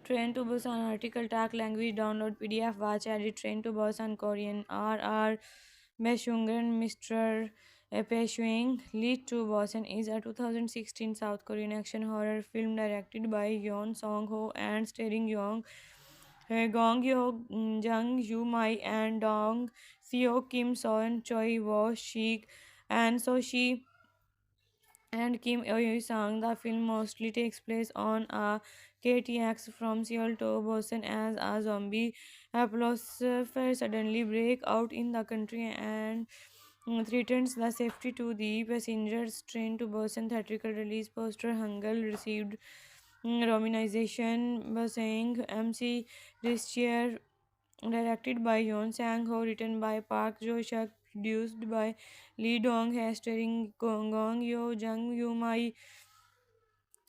Train to Busan article tag language download PDF watch edit Train to Busan Korean RR Beshungen Mr. Peshuing Lead to Busan is a 2016 South Korean action horror film directed by Yeon Song Ho and starring Gong Yo Jung Yu Mai and Dong Seo Kim Son Choi Wo Shik and So Shi and Kim Eui Sang. The film mostly takes place on a KTX from Seoul to Busan as a zombie apocalypse suddenly break out in the country and threatens the safety to the passengers. Train to Busan theatrical release poster Hangul received romanization saying MC Ristier directed by Yeon Sang Ho, written by Park Jo Shuk, produced by Lee Dong Hae, starring Gong Yo, Jung Yoo Mai,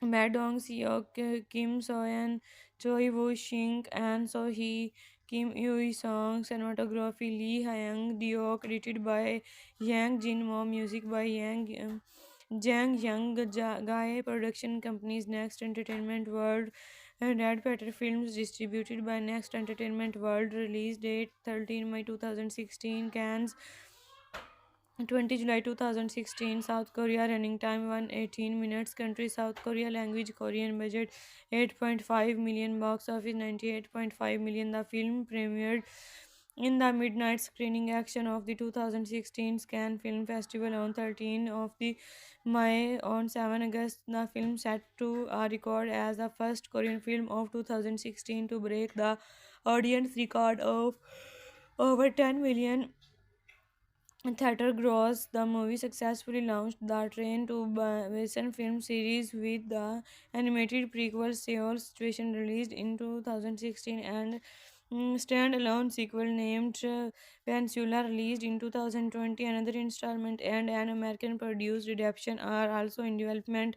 Ma Dong Seok, Kim Soyeon, Choi Woo Shing, and So Hee, Kim Yoo Song, cinematography Lee Hyung Deok, edited by Yang Jin Mo, music by Jang Young Gae, production companies Next Entertainment World, Red Petter Films, distributed by Next Entertainment World, release date 13 May 2016, Cannes 20 July 2016, South Korea, running time 118 minutes, country South Korea, language Korean, budget 8.5 million, box office 98.5 million. The film premiered in the midnight screening action of the 2016 Cannes Film Festival on 13 of the May. On 7 August, the film set to a record as the first Korean film of 2016 to break the audience record of over 10 million theater gross. The movie successfully launched the Train to Busan film series with the animated prequel Seoul Station released in 2016 and standalone sequel named Peninsula released in 2020. Another installment and an American produced adaptation are also in development.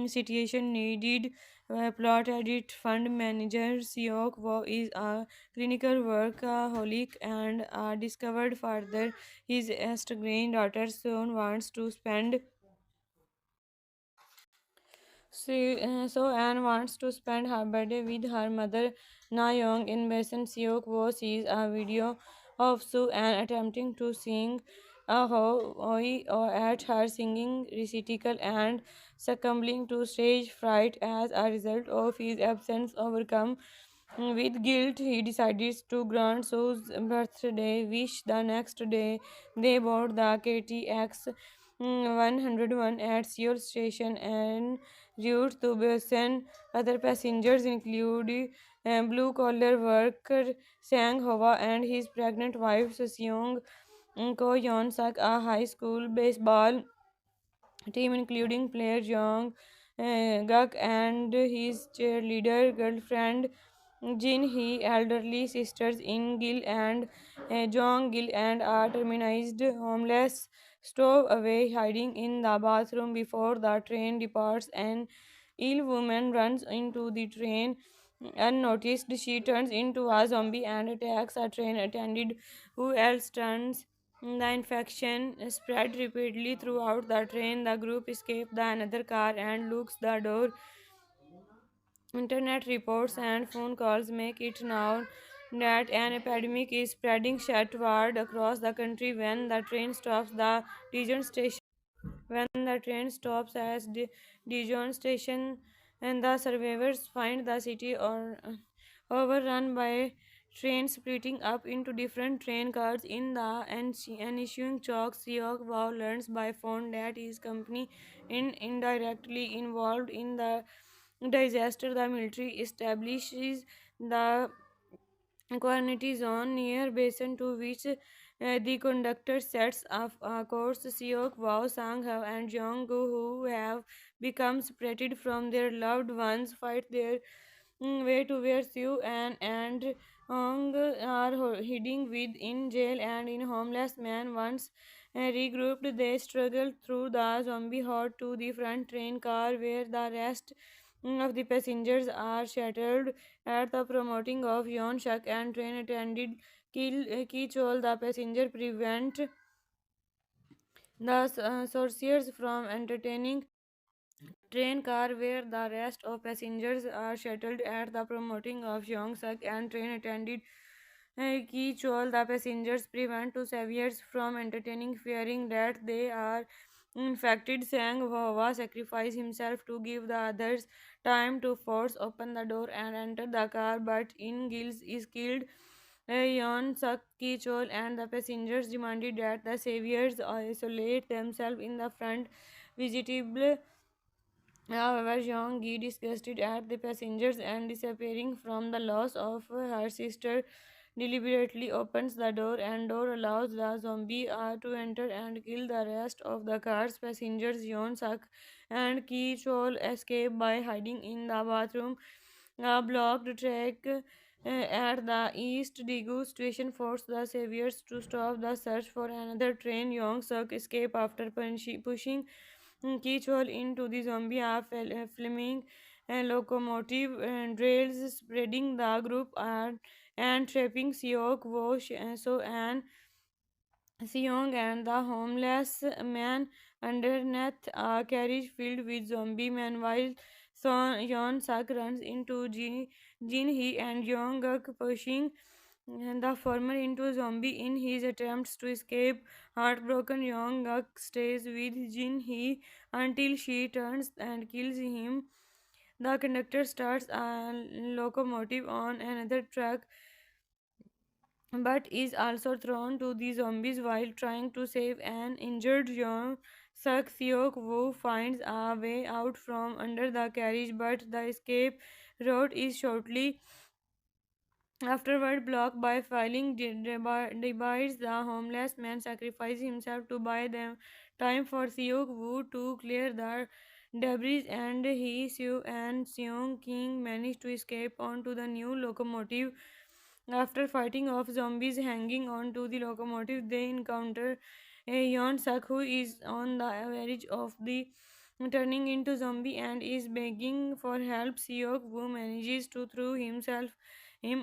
Situation needed plot edit fund manager Seok Wo is a clinical workaholic and discovered further his estranged daughter soon wants to spend so Anne wants to spend her birthday with her mother Na Young. In Basin Seok Wo sees a video of Sue Anne attempting to sing a hoi or at her singing recital and succumbing to stage fright as a result of his absence overcome with guilt. He decides to grant Sue's birthday wish the next day. They board the KTX 101 at Seoul station and route to Busan. Other passengers include blue collar worker Sang Hwa and his pregnant wife Seong Ko Yeon Suk, a high school baseball team including player Jong Guk and his cheerleader girlfriend Jin Hee, elderly sisters In Gil and Jong Gil, and are terminized homeless stowaway hiding in the bathroom before the train departs. An ill woman runs into the train unnoticed. She turns into a zombie and attacks a train attendant who else turns. The infection spread rapidly throughout the train. The group escape the another car and locks the door. Internet reports and phone calls make it known that an epidemic is spreading southward across the country. When the train stops at Dijon station, and the survivors find the city overrun by trains splitting up into different train cars. In the ensuing chalk, Seok Wow learns by phone that his company is indirectly involved in the disaster. The military establishes the Quantity zone near basin to which the conductor sets up a course. Seok, Wao, Sang Hao, and Jong Gu, who have become separated from their loved ones, fight their way to where Siu and Hong are hiding within jail and in homeless man. Once regrouped, they struggle through the zombie horde to the front train car where the rest of the passengers are shattered at the promoting of Yeon Shuk and train attendant Ki Chol. The passenger prevent the sorcerers from entertaining train car where the rest of passengers are shuttled at the promoting of Yongsak and train attended Ki Chol. The passengers prevent two saviors from entertaining, fearing that they are infected. Sang Wawa sacrificed himself to give the others time to force open the door and enter the car, but in Gills is killed. Yon Sak Ki Chol and the passengers demanded that the saviors isolate themselves in the front vegetable. However, Jeong Gi, disgusted at the passengers and disappearing from the loss of her sister, deliberately opens the door and door allows the zombie to enter and kill the rest of the car's passengers. Yeon Suk and Ki Chol escape by hiding in the bathroom. A blocked track at the East Daegu station forced the saviors to stop the search for another train. Yong Suk escape after pushing Kichwal into the zombie flaming locomotive rails, spreading the group and trapping Seok Wo So and Seong and the homeless man underneath a carriage filled with zombie men while Yeon Sak runs into Jin Hee and Yong Guk pushing the former into zombie in his attempts to escape. Heartbroken, Yong Guk stays with Jin Hee until she turns and kills him. The conductor starts a locomotive on another track but is also thrown to the zombies while trying to save an injured young Suk Seok Woo finds a way out from under the carriage, but the escape route is shortly afterward blocked by filing divides. The homeless man sacrifices himself to buy them time for Seok Woo to clear the debris, and he, Seo, and Seong King manage to escape onto the new locomotive. After fighting off zombies hanging on to the locomotive, they encounter a Yeon Suk who is on the verge of the turning into zombie and is begging for help. Seok Woo manages to throw him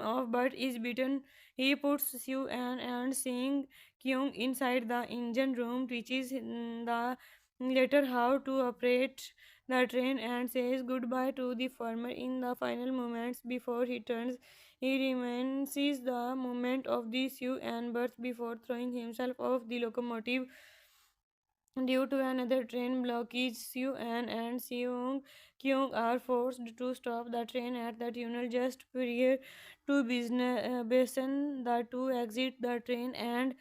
off but is beaten. He puts Sue and Sing Kyung inside the engine room, teaches the later how to operate the train and says goodbye to the former in the final moments before he turns. He reminisces the moment of the Sue and birth before throwing himself off the locomotive. Due to another train blockage, Seo-an and Seong-kyung are forced to stop the train at the tunnel just prior to Basin. The two exit the train and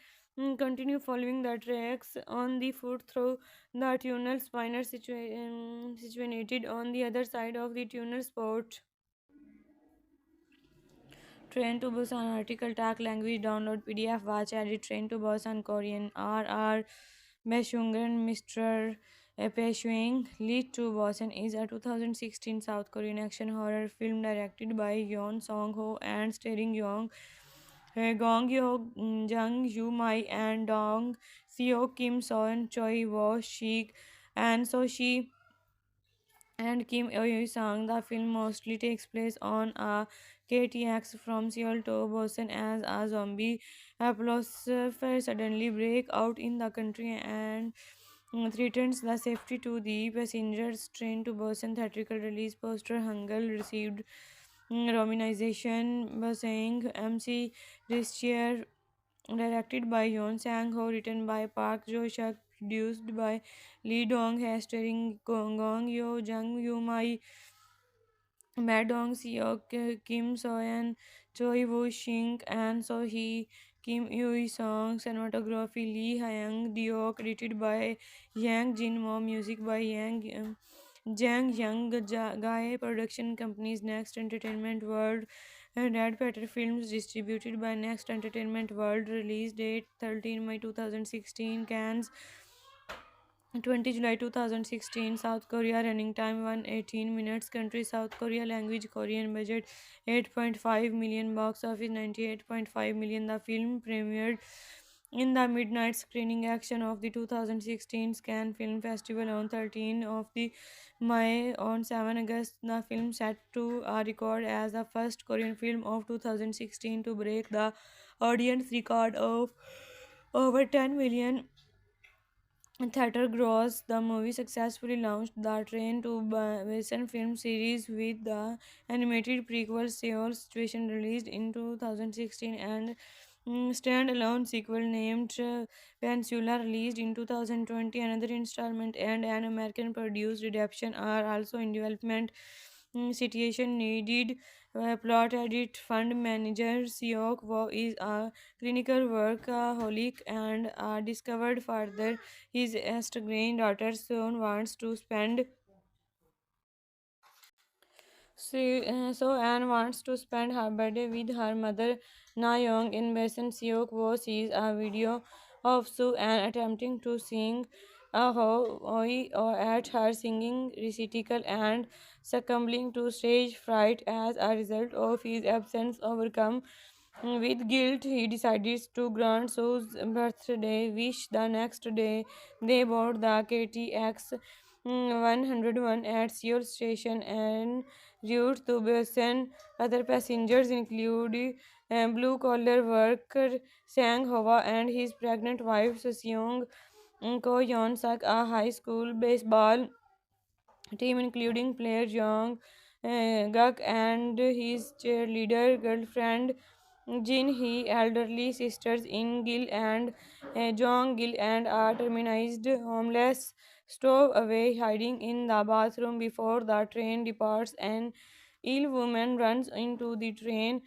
continue following the tracks on the foot through the tunnel. Spinner situated on the other side of the tunnel spot. Train to Busan article tag language download PDF watch edit Train to Busan Korean RR Beshungen Mr. Peshwing Lead to Busan is a 2016 South Korean action horror film directed by Yeon Song Ho and starring Gong Yo Jung Yu Mai and Dong Seo Kim Son Choi Wo Shik and So Shi and Kim Eui Sang. The film mostly takes place on a KTX from Seoul to Busan as a zombie apocalypse suddenly break out in the country and threatens the safety to the passengers. Train to Busan theatrical release poster Hangul received romanization saying MC Ristier directed by Yeon Sang Ho, written by Park Jo Shuk, produced by Lee Dong Hae, starring Gong Yo, Jung Yoo Mai, Ma Dong Seok, Kim Soyeon, Choi Woo Shing, and So Hee, Kim Yoo Song, cinematography Lee Hyung Dio, edited by Yang Jin Mo, music by Jang Young Gae, production companies Next Entertainment World, Red Petter Films, distributed by Next Entertainment World, release date 13 May 2016, Cannes 20 July 2016, South Korea, running time 118 minutes, country South Korea, language Korean, budget 8.5 million, box office 98.5 million. The film premiered in the midnight screening action of the 2016 Cannes Film Festival on 13 of the May. On 7 August, the film set to a record as the first Korean film of 2016 to break the audience record of over 10 million theater gross. The movie successfully launched the Train to Busan film series with the animated prequel Seoul Station released in 2016 and standalone sequel named Peninsula released in 2020. Another installment and an American produced adaptation are also in development. Situation needed plot edit fund manager Seok Wo is a clinical workaholic and discovered further his estranged daughter soon wants to spend so Anne wants to spend her birthday with her mother Na Young. In Basin Seok Wo sees a video of Su Anne attempting to sing a hoi or at her singing recital and succumbing to stage fright as a result of his absence overcome with guilt, he decides to grant Sue's birthday wish the next day. They board the KTX 101 at Seoul Station and route to Busan. Other passengers include blue collar worker Sang Hwa and his pregnant wife Seong Ko Yeon Sak, a high school baseball team including player Jong Guk and his cheerleader girlfriend Jin Hee, elderly sisters In Gil and Jong Gil, and are terminized homeless stowaway hiding in the bathroom before the train departs. An ill woman runs into the train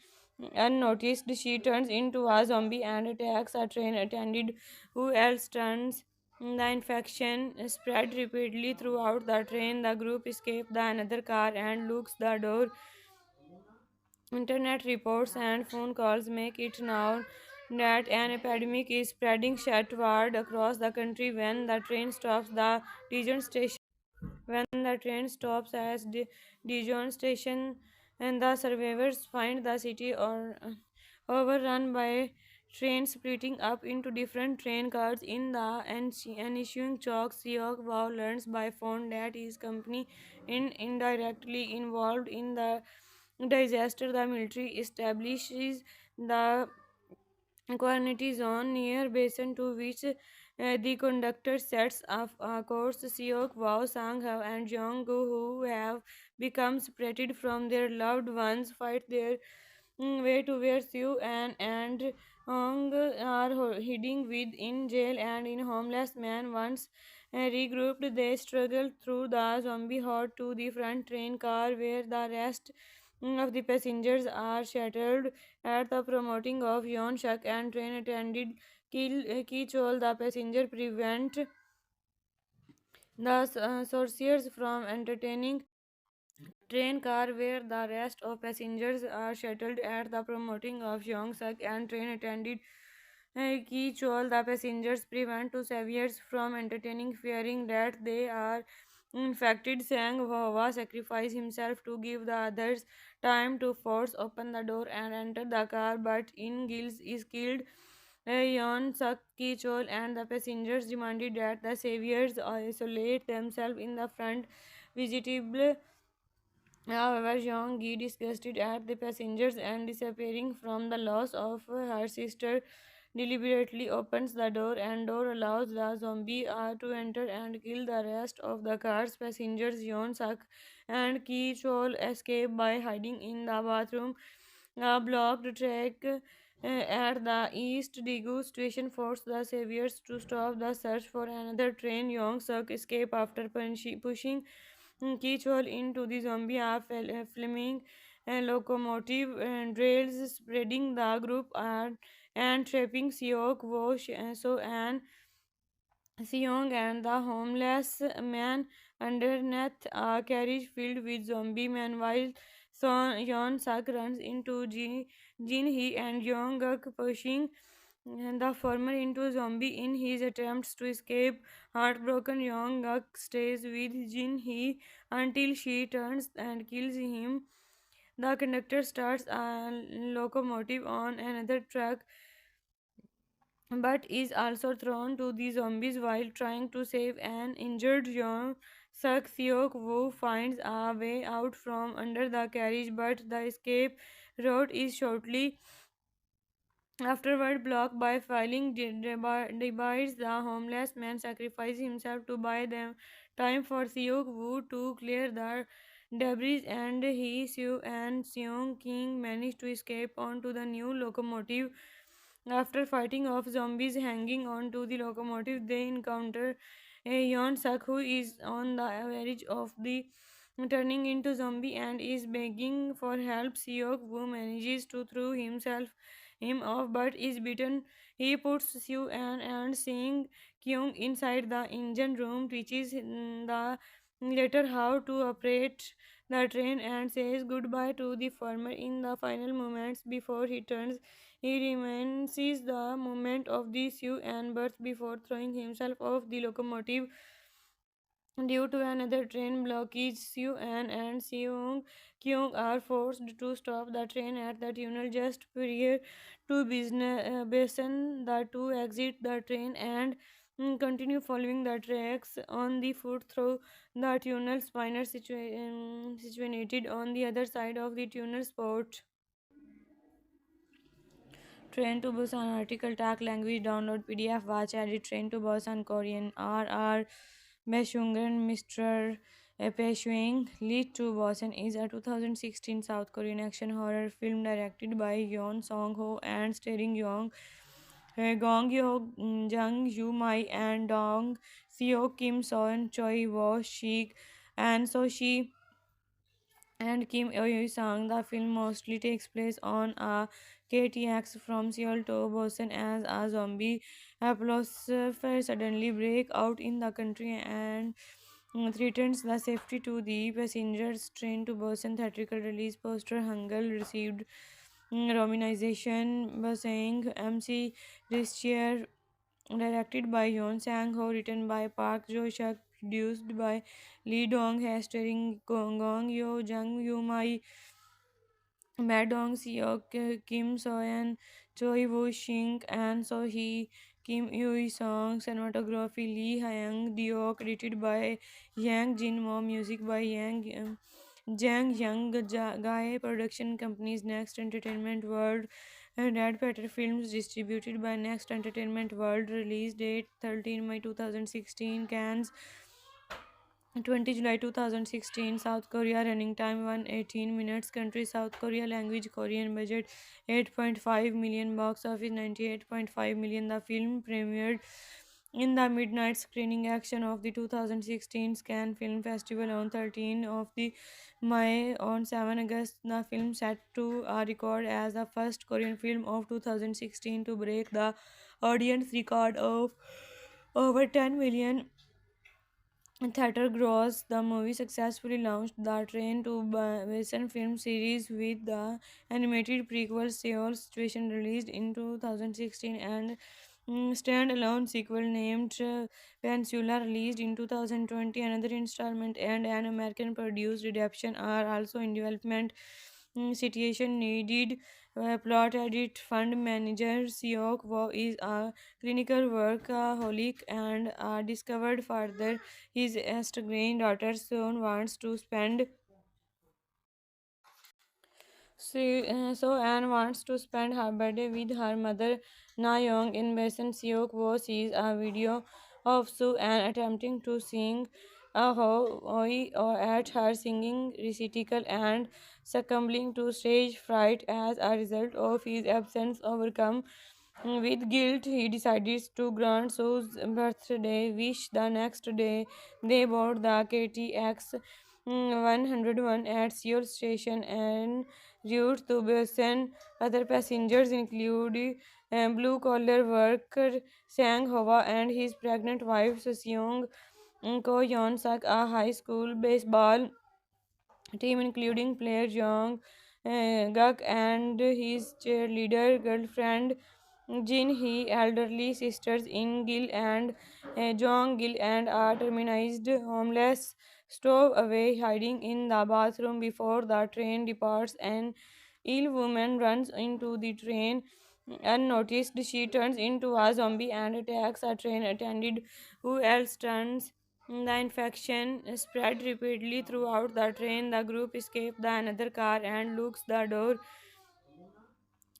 unnoticed. She turns into a zombie and attacks a train attendant who else turns. The infection spread rapidly throughout the train. The group escape the another car and locks the door. Internet reports and phone calls make it known that an epidemic is spreading southward across the country. When the train stops at Dijon station, and the survivors find the city overrun by trains splitting up into different train cars. In the ensuing shock, Seok Wow learns by phone that his company is indirectly involved in the disaster. The military establishes the Quantity zone near basin to which the conductor sets up a course. Seok, Wao, Sanghav, and Jonggu, who have become separated from their loved ones, fight their way to where Siu and Hong are hiding within jail and in homeless man. Once regrouped, they struggle through the zombie horde to the front train car where the rest of the passengers are shuttled at the promoting of Yon Shak and train attended Ki Chol. The passenger prevent the sorcerers from entertaining train car where the rest of passengers are shuttled at the promoting of Yongsak and train attended Ki Chol. The passengers prevent two saviors from entertaining fearing that they are infected. Sang Hwa sacrifice himself to give the others time to force open the door and enter the car, but In Gils is killed. Yon Sak Ki Chol and the passengers demanded that the saviors isolate themselves in the front vegetable. However, Jeong Gi, disgusted at the passengers and disappearing from the loss of her sister, deliberately opens the door and door allows the zombie to enter and kill the rest of the car's passengers. Yeon Sak and Ki Chol escape by hiding in the bathroom. A blocked track at the East Daegu station forced the saviors to stop the search for another train. Yong Suk escape after pushing Kichwal into the zombie flaming locomotive rails, spreading the group and trapping Seok Wo So and Seong and the homeless man underneath a carriage filled with zombie men, while Yeon Sak runs into Jin Hee and Yong Guk, pushing the former into zombie in his attempts to escape. Heartbroken, Yong Guk stays with Jin Hee until she turns and kills him. The conductor starts a locomotive on another track but is also thrown to the zombies while trying to save an injured Yeon Suk. Seok Woo finds a way out from under the carriage, but the escape route is shortly Afterward, blocked by filing debites, the homeless man sacrificed himself to buy them time for Seok Woo to clear the debris, and he, Seo, and Seong King managed to escape onto the new locomotive. After fighting off zombies hanging onto the locomotive, they encounter Yeon Suk, who is on the verge of the turning into zombie and is begging for help. Seok Woo manages to throw him off but is beaten. He puts Sue and Sing Kyung inside the engine room, teaches the later how to operate the train, and says goodbye to the farmer in the final moments before he turns. He reminisces the moment of the Sue and birth before throwing himself off the locomotive. Due to another train blockage, Soo-an and Seong-kyung are forced to stop the train at the tunnel just prior to Basin. The two exit the train and continue following the tracks on the foot through the tunnel. Spinner situated on the other side of the tunnel spot. Train to Busan article tag language download PDF watch edit Train to Busan Korean RR Beshungen Mr. Peshwing Lead to Busan is a 2016 South Korean action horror film directed by Yeon Song Ho and starring Gong Yo Jung Yu Mai and Dong Seo Kim Son Choi Wo Shik and So Shi and Kim Eui sang. The film mostly takes place on a KTX from Seoul to Busan as a zombie apocalypse suddenly break out in the country and threatens the safety to the passengers. Train to Busan theatrical release poster Hangul received romanization saying MC Chair directed by Yeon Sang Ho, written by Park Jo Shuk, produced by Lee Dong Hae, starring Gong Yo, Jung Yoo Mai, Ma Dong Seok, Kim Soyeon, Choi Woo Shing, and So Hee, Kim Yui Song, cinematography Lee Hyang Deok, edited by Yang Jin Mo, music by Jang Young Gae, production companies Next Entertainment World, Red Petter Films, distributed by Next Entertainment World, release date 13 May 2016, Cannes 20 July 2016, South Korea, running time 118 minutes, country South Korea, language Korean, budget 8.5 million, box office 98.5 million. The film premiered in the midnight screening action of the 2016 Cannes Film Festival on 13 of the May. On 7 August, the film set to a record as the first Korean film of 2016 to break the audience record of over 10 million theater gross. The movie successfully launched the Train to Busan film series with the animated prequel Seoul Situation released in 2016 and standalone sequel named Peninsula released in 2020. Another installment and an American produced adaptation are also in development. Situation needed plot edit fund manager Seok Wo is a clinical workaholic and discovered further his estranged daughter soon wants to spend so Anne wants to spend her birthday with her mother Na Young. In Basin Seok Wo sees a video of Sue Anne attempting to sing a hoi or at her singing recital and succumbing to stage fright as a result of his absence. Overcome with guilt, he decides to grant Sue's birthday wish. The next day, they board the KTX 101 at Seoul station and route to Busan. Other passengers include blue collar worker Sang Hwa and his pregnant wife Seong Ko Yeon Suk, a high school baseball team including player Jong Guk and his cheerleader girlfriend Jin Hee, elderly sisters In Gil and Jong Gil, and are terminized homeless stowaway hiding in the bathroom before the train departs. An ill woman runs into the train unnoticed. She turns into a zombie and attacks a train attendant who else turns. The infection spread rapidly throughout the train. The group escapes the another car and locks the door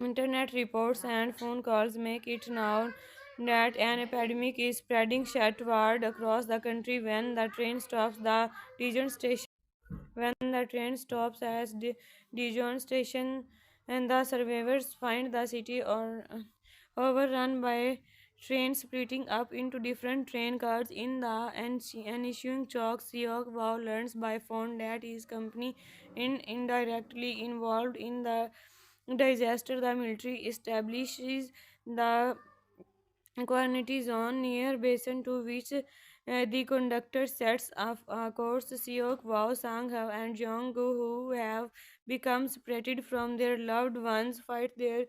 Internet reports and phone calls make it known that an epidemic is spreading southward across the country when the train stops at Dijon station and the survivors find the city overrun by trains splitting up into different train cars in the ensuing shock. Siok Wow learns by phone that his company is indirectly involved in the disaster. The military establishes the Quantity zone near basin to which the conductor sets off a course. Seok, Wao, Sangha, and Jonggu, who have become separated from their loved ones, fight their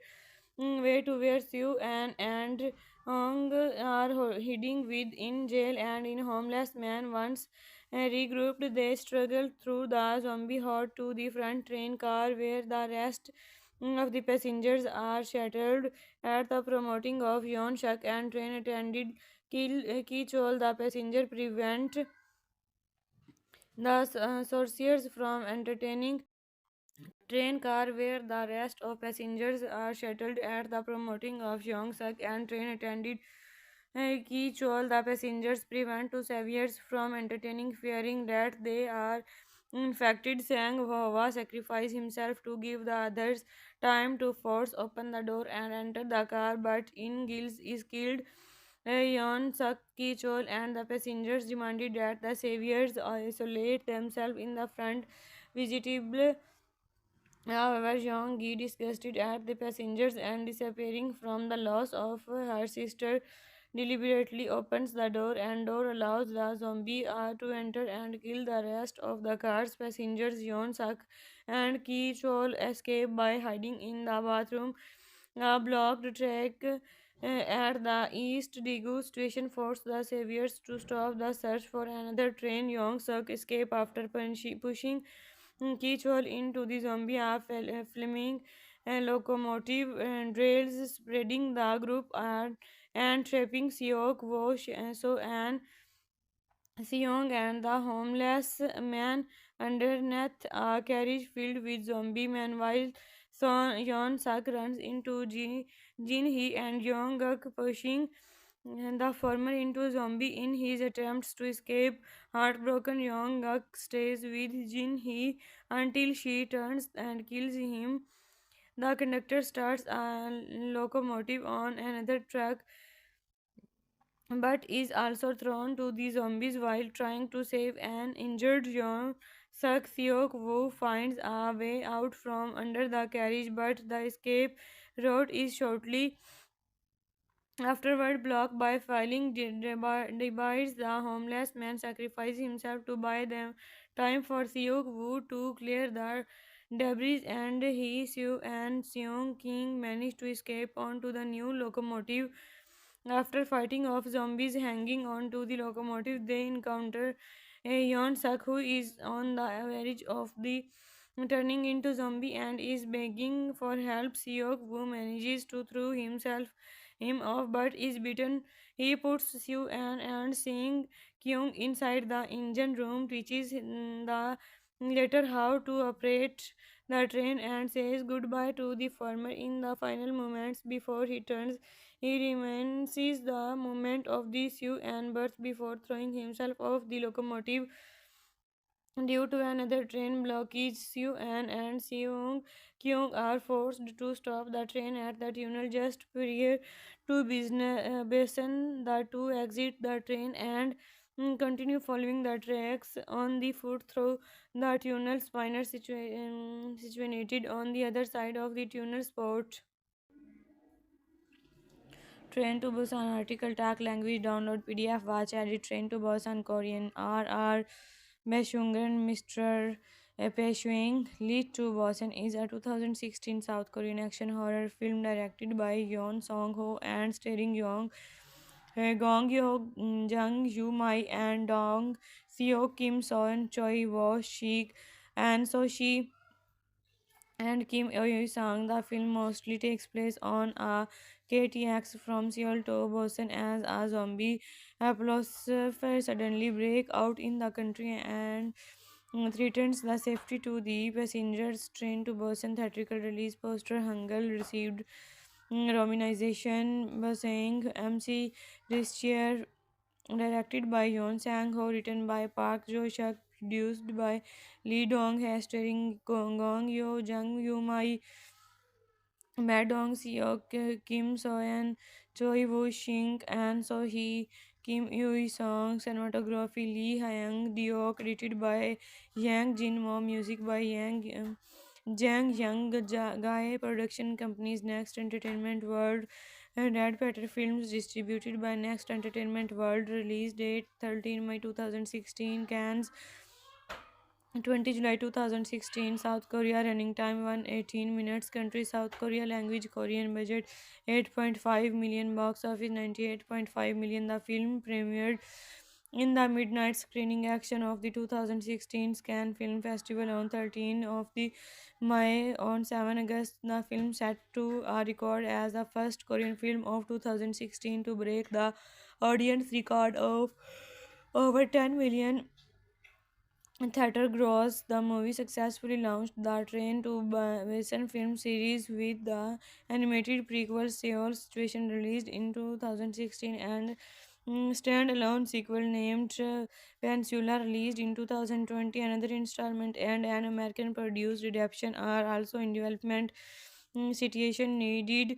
way to where Siu and Hong are hiding within jail and in homeless man. Once regrouped, they struggle through the zombie horde to the front train car where the rest of the passengers are shattered at the promoting of Yon Shak and train attendant Ki Chol. The passenger prevent the sorcerers from entertaining train car where the rest of passengers are shuttled at the promoting of Yongsak and train attended Ki Chol. The passengers prevent two saviors from entertaining fearing that they are infected. Sang Hwa sacrifice himself to give the others time to force open the door and enter the car, but in Gills is killed. Yon Sak Ki Chol and the passengers demanded that the saviors isolate themselves in the front vegetable. However, Jeong Gi, disgusted at the passengers and disappearing from the loss of her sister, deliberately opens the door and door allows the zombie to enter and kill the rest of the car's passengers. Yeon Suk and Ki Chol escape by hiding in the bathroom. A blocked track at the East Daegu station forced the saviors to stop the search for another train. Yong Suk escape after pushing Kichwal into the zombie flaming locomotive rails, spreading the group and trapping Siok, Wosh, So and Seong and the homeless man underneath a carriage filled with zombie men while Yeon Sak runs into Jin Hee and Yong Guk pushing the former into zombie in his attempts to escape. Heartbroken, Yong Guk stays with Jin Hee until she turns and kills him. The conductor starts a locomotive on another track but is also thrown to the zombies while trying to save an injured young Suk Seok Woo finds a way out from under the carriage, but the escape route is shortly afterward blocked by filing divides. The homeless man sacrifices himself to buy them time for Seok Woo to clear the debris, and he, Sue, and Seong King manage to escape onto the new locomotive. After fighting off zombies hanging on to the locomotive, they encounter a Yon Sak who is on the verge of the turning into zombie and is begging for help. Seok Woo manages to throw him off but is beaten. He puts Sue and seeing Kyung inside the engine room teaches the later how to operate the train and says goodbye to the former in the final moments before he turns. He reminisces the moment of the Sue and birth before throwing himself off the locomotive. Due to another train blockage, Soo-an and Seung-kyung are forced to stop the train at the tunnel just prior to Basin. The two exit the train and continue following the tracks on the foot through the tunnel. Spinner situated on the other side of the tunnel spot. Train to Busan article tag language download PDF watch edit Train to Busan Korean RR Beshungen Mr. Peshuing Lead to Busan is a 2016 South Korean action horror film directed by Yeon Song Ho and starring Gong Yo Jung Yu Mai and Dong Seo Kim Son Choi Wo Shik and So Shi and Kim Eui Sang. The film mostly takes place on a KTX from Seoul to Busan as a zombie apocalypse suddenly break out in the country and threatens the safety to the passengers. Train to Busan theatrical release poster. Hangul received romanization. Basang MC Chair, directed by Yeon Sang Ho, written by Park Jo Shuk, produced by Lee Dong Hae, starring Gong Yo, Jung Yoo Mai, Ma Dong Seok, Kim Soyeon, Choi Woo Shing, and So Hee, Kim Yoo Song, cinematography Lee Hyang Deok, edited by Yang Jin Mo, music by Jang Young Gae, production companies Next Entertainment World, Red Petter Films, distributed by Next Entertainment World, release date 13 May 2016, Cannes 20 July 2016, South Korea, running time 118 minutes, country South Korea, language Korean, budget 8.5 million, box office 98.5 million. The film premiered in the midnight screening action of the 2016 Cannes Film Festival on 13 of the May. On 7 August, the film set to a record as the first Korean film of 2016 to break the audience record of over 10 million theater gross. The movie successfully launched the Train to Busan film series with the animated prequel Seoul Situation, released in 2016, and standalone sequel named Peninsula, released in 2020. Another installment and an American produced adaptation are also in development. Situation needed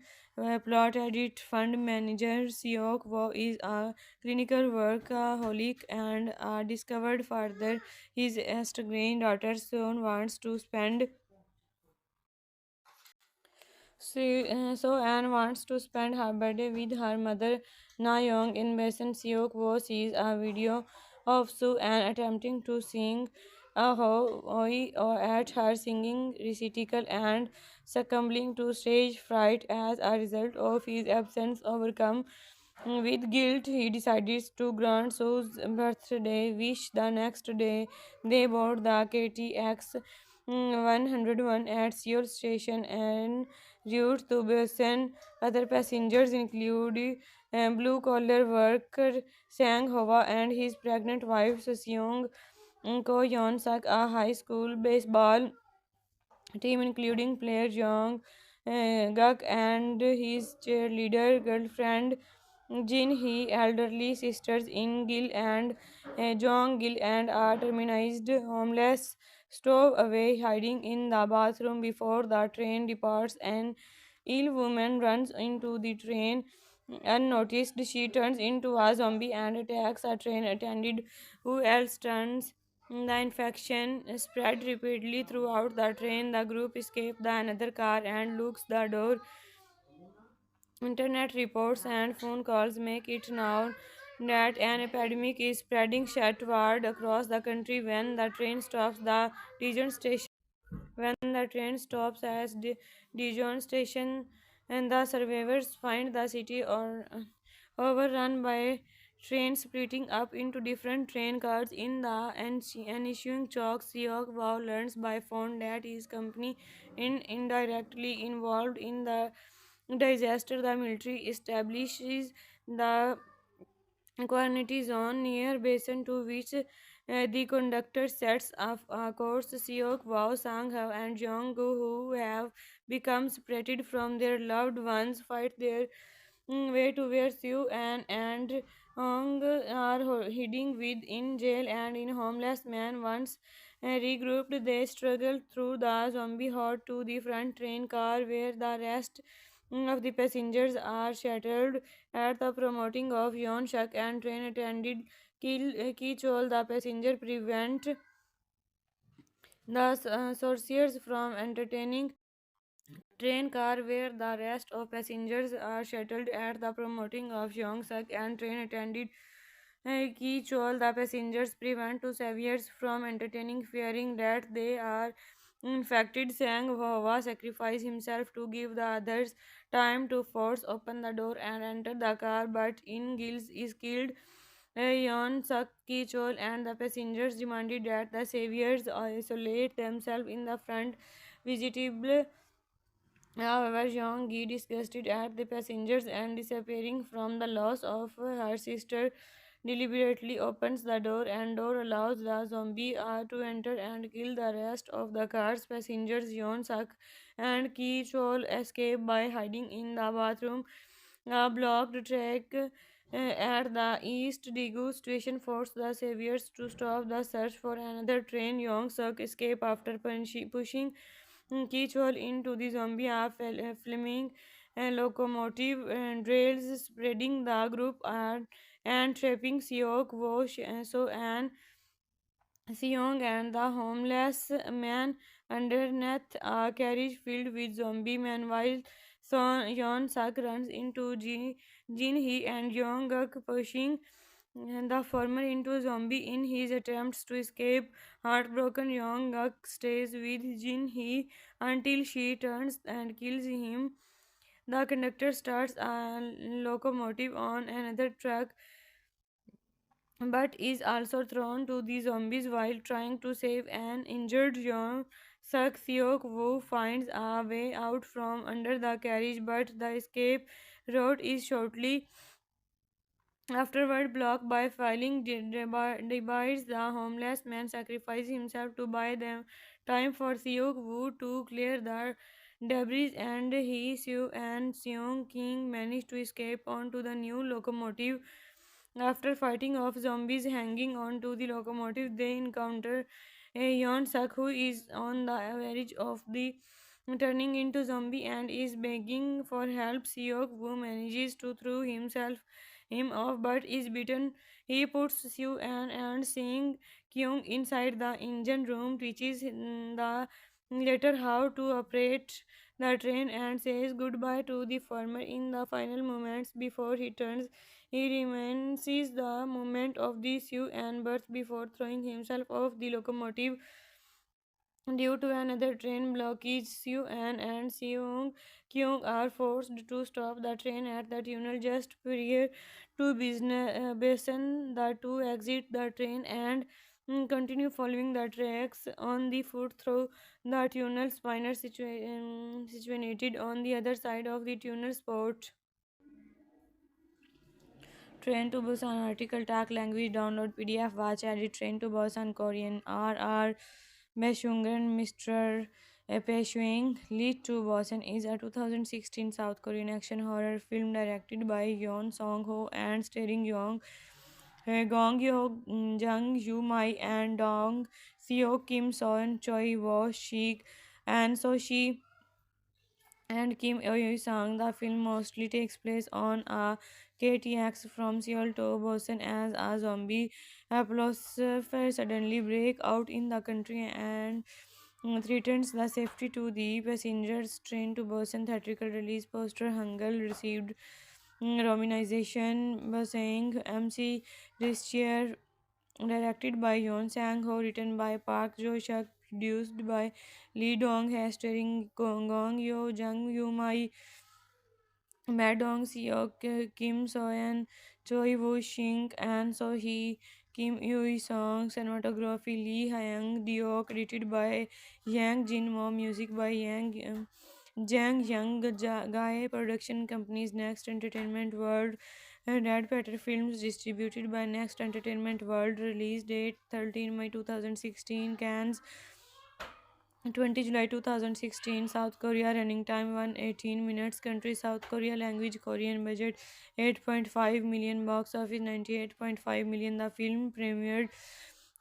plot edit. Fund manager Seok Wo is a clinical workaholic and discovered further his estranged daughter soon wants to spend so Anne wants to spend her birthday with her mother Na Young. In Basin, Seok Wo sees a video of Sue Anne attempting to sing a hoi or at her singing recital and succumbing to stage fright as a result of his absence. Overcome with guilt, he decides to grant Sue's birthday wish. The next day, they board the KTX 101 at Seoul Station and route to Busan. Other passengers include blue collar worker Sang Hwa and his pregnant wife Seong Ko Yeon Sak, a high school baseball team including player Jong Guk and his cheerleader girlfriend Jin Hee, elderly sisters In Gil and Jong Gil, and a terminized homeless stowaway hiding in the bathroom before the train departs. An ill woman runs into the train unnoticed. She turns into a zombie and attacks a train attendant who else turns. The infection spread rapidly throughout the train. The group escapes the another car and locks the door. Internet reports and phone calls make it known that an epidemic is spreading southward across the country. When the train stops at Dijon station, and the survivors find the city overrun by trains splitting up into different train cars. In the ensuing shock, Seok Wow learns by phone that his company is indirectly involved in the disaster. The military establishes the quarantine zone near basin to which the conductor sets up a course. Seok, Wao, Sang Hao, and Jong-gu, who have become separated from their loved ones, fight their way to where Siu and Hong are hiding within jail and in homeless man. Once regrouped, they struggle through the zombie horde to the front train car where the rest of the passengers are shattered. At the promoting of Yon Shak and train attendant Ki Chol, the passenger prevent the sorcerers from entertaining train car where the rest of passengers are shuttled. At the promoting of Yong Suk and train attendant Ki Chol, the passengers prevent two saviors from entertaining, fearing that they are infected. Sang Hwa sacrifices himself to give the others time to force open the door and enter the car, but In Gils is killed. Yeon Suk, Ki Chol, and the passengers demanded that the saviors isolate themselves in the front vegetable. However, Jeong Gi, disgusted at the passengers and disappearing from the loss of her sister, deliberately opens the door and door allows the zombie to enter and kill the rest of the car's passengers. Yeon Suk and Ki Chol escape by hiding in the bathroom. A blocked track at the East Daegu station forced the saviors to stop the search for another train. Yong Suk escape after pushing Kichwal into the zombie flaming locomotive rails, spreading the group and trapping Seok Wosh so and Seong and the homeless man underneath a carriage filled with zombie men while Yeon Sak runs into Jin Hee and Yong Guk pushing the former into a zombie in his attempts to escape. Heartbroken, Yong Guk stays with Jin Hee until she turns and kills him. The conductor starts a locomotive on another track but is also thrown to the zombies while trying to save an injured young Suk Seok Woo finds a way out from under the carriage, but the escape route is shortly afterward blocked by filing divides. The homeless man sacrifices himself to buy them time for Seok Woo to clear the debris, and he, Seo, and Seong King manage to escape onto the new locomotive. After fighting off zombies hanging on to the locomotive, they encounter a Yeon Suk who is on the verge of the turning into zombie and is begging for help. Seok Woo manages to throw him off but is beaten. He puts Sue and Sing Kyung inside the engine room, teaches the later how to operate the train and says goodbye to the former in the final moments before he turns. He reminisces the moment of the Sue and birth before throwing himself off the locomotive. Due to another train blockage, Soo-an and Seong-kyung are forced to stop the train at the tunnel just prior to Basin. The two exit the train and continue following the tracks on the foot through the tunnel. Spinner situated on the other side of the tunnel spot. Train to Busan article tag language download PDF watch edit Train to Busan Korean RR Beshungren Mr. Peshwing Lead to Busan is a 2016 South Korean action horror film directed by Yeon Song Ho and starring Gong Yo Jung Yu Mai and Dong Seo Kim Son Choi Wo Shik and So Shi and Kim Eui Sang. The film mostly takes place on a KTX from Seoul to Busan as a zombie apocalypse suddenly break out in the country and threatens the safety to the passengers. Train to Busan theatrical release poster Hangul received romanization saying MC Chair directed by Yeon Sang Ho, written by Park Jo Shuk, produced by Lee Dong Hae, starring Gong Yo, Jung Yoo Mai, Ma Dong Seok, Kim Soyeon, Choi Woo Shing, and So Hee, Kim Yoo Song, cinematography Lee Hyang Deok, edited by Yang Jin Mo, music by Jang Young Gae, production companies Next Entertainment World, Red Petter Films, distributed by Next Entertainment World, release date 13 May 2016, Cannes 20 July 2016, South Korea, running time 118 minutes, country South Korea, language Korean, budget 8.5 million, box office 98.5 million. The film premiered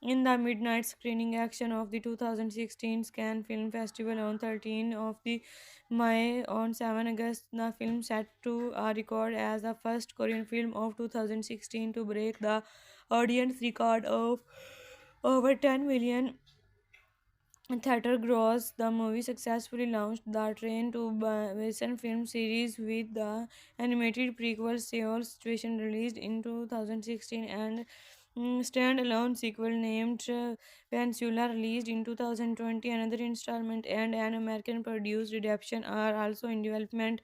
in the midnight screening action of the 2016 Cannes Film Festival on 13 of the May. On 7 August, the film set to a record as the first Korean film of 2016 to break the audience record of over 10 million theater gross. The movie successfully launched the Train to Busan film series with the animated prequel Seoul Situation released in 2016 and standalone sequel named Peninsula released in 2020. Another installment and an American produced adaptation are also in development.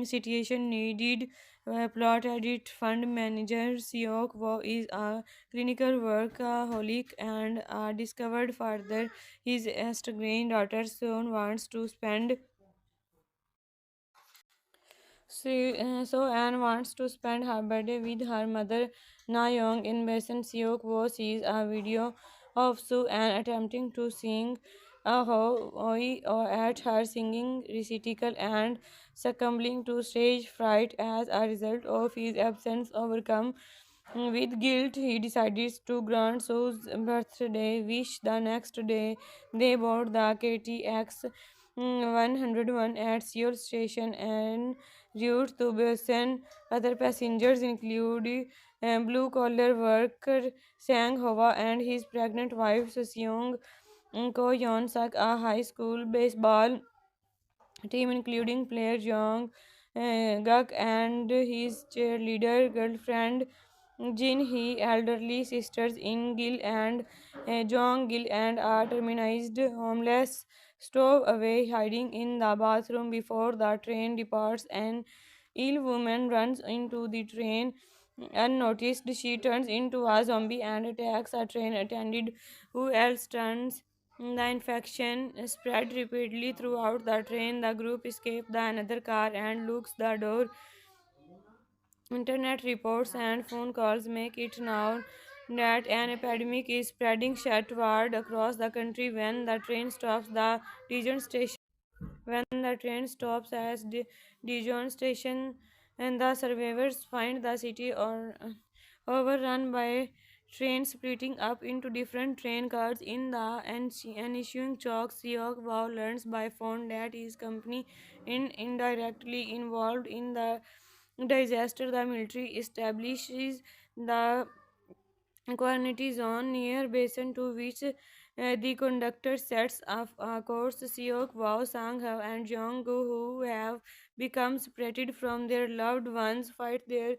Situation needed plot edit fund manager Seok Wo is a clinical workaholic and discovered further his estranged daughter soon wants to spend So Anne wants to spend her birthday with her mother Na Young. In Basin Seok Wo sees a video of Su Anne attempting to sing a hoi or at her singing recital and succumbing to stage fright as a result of his absence overcome with guilt. He decided to grant Sue's birthday wish the next day. They board the KTX 101 at Seoul station and route to Busan. Other passengers include blue collar worker Sang Hova and his pregnant wife Seong Ko Yeon Sak, a high school baseball team including player Jong Guk and his cheerleader girlfriend Jin Hee, elderly sisters In Gil and Jong Gil, and a terminized homeless stowaway hiding in the bathroom before the train departs. An ill woman runs into the train unnoticed. She turns into a zombie and attacks a train attendant who else turns. The infection spread rapidly throughout the train. The group escapes the another car and locks the door. Internet reports and phone calls make it known that an epidemic is spreading southward across the country. When the train stops the Dijon station, when the train stops at Dijon station, and the survivors find the city overrun by trains splitting up into different train cars. In the ensuing chalk, Seok Wow learns by phone that his company is indirectly involved in the disaster. The military establishes the quarantine zone near basin to which the conductor sets up a course. Seok, Wao, Sang Hao, and Jong-gu, who have become separated from their loved ones, fight their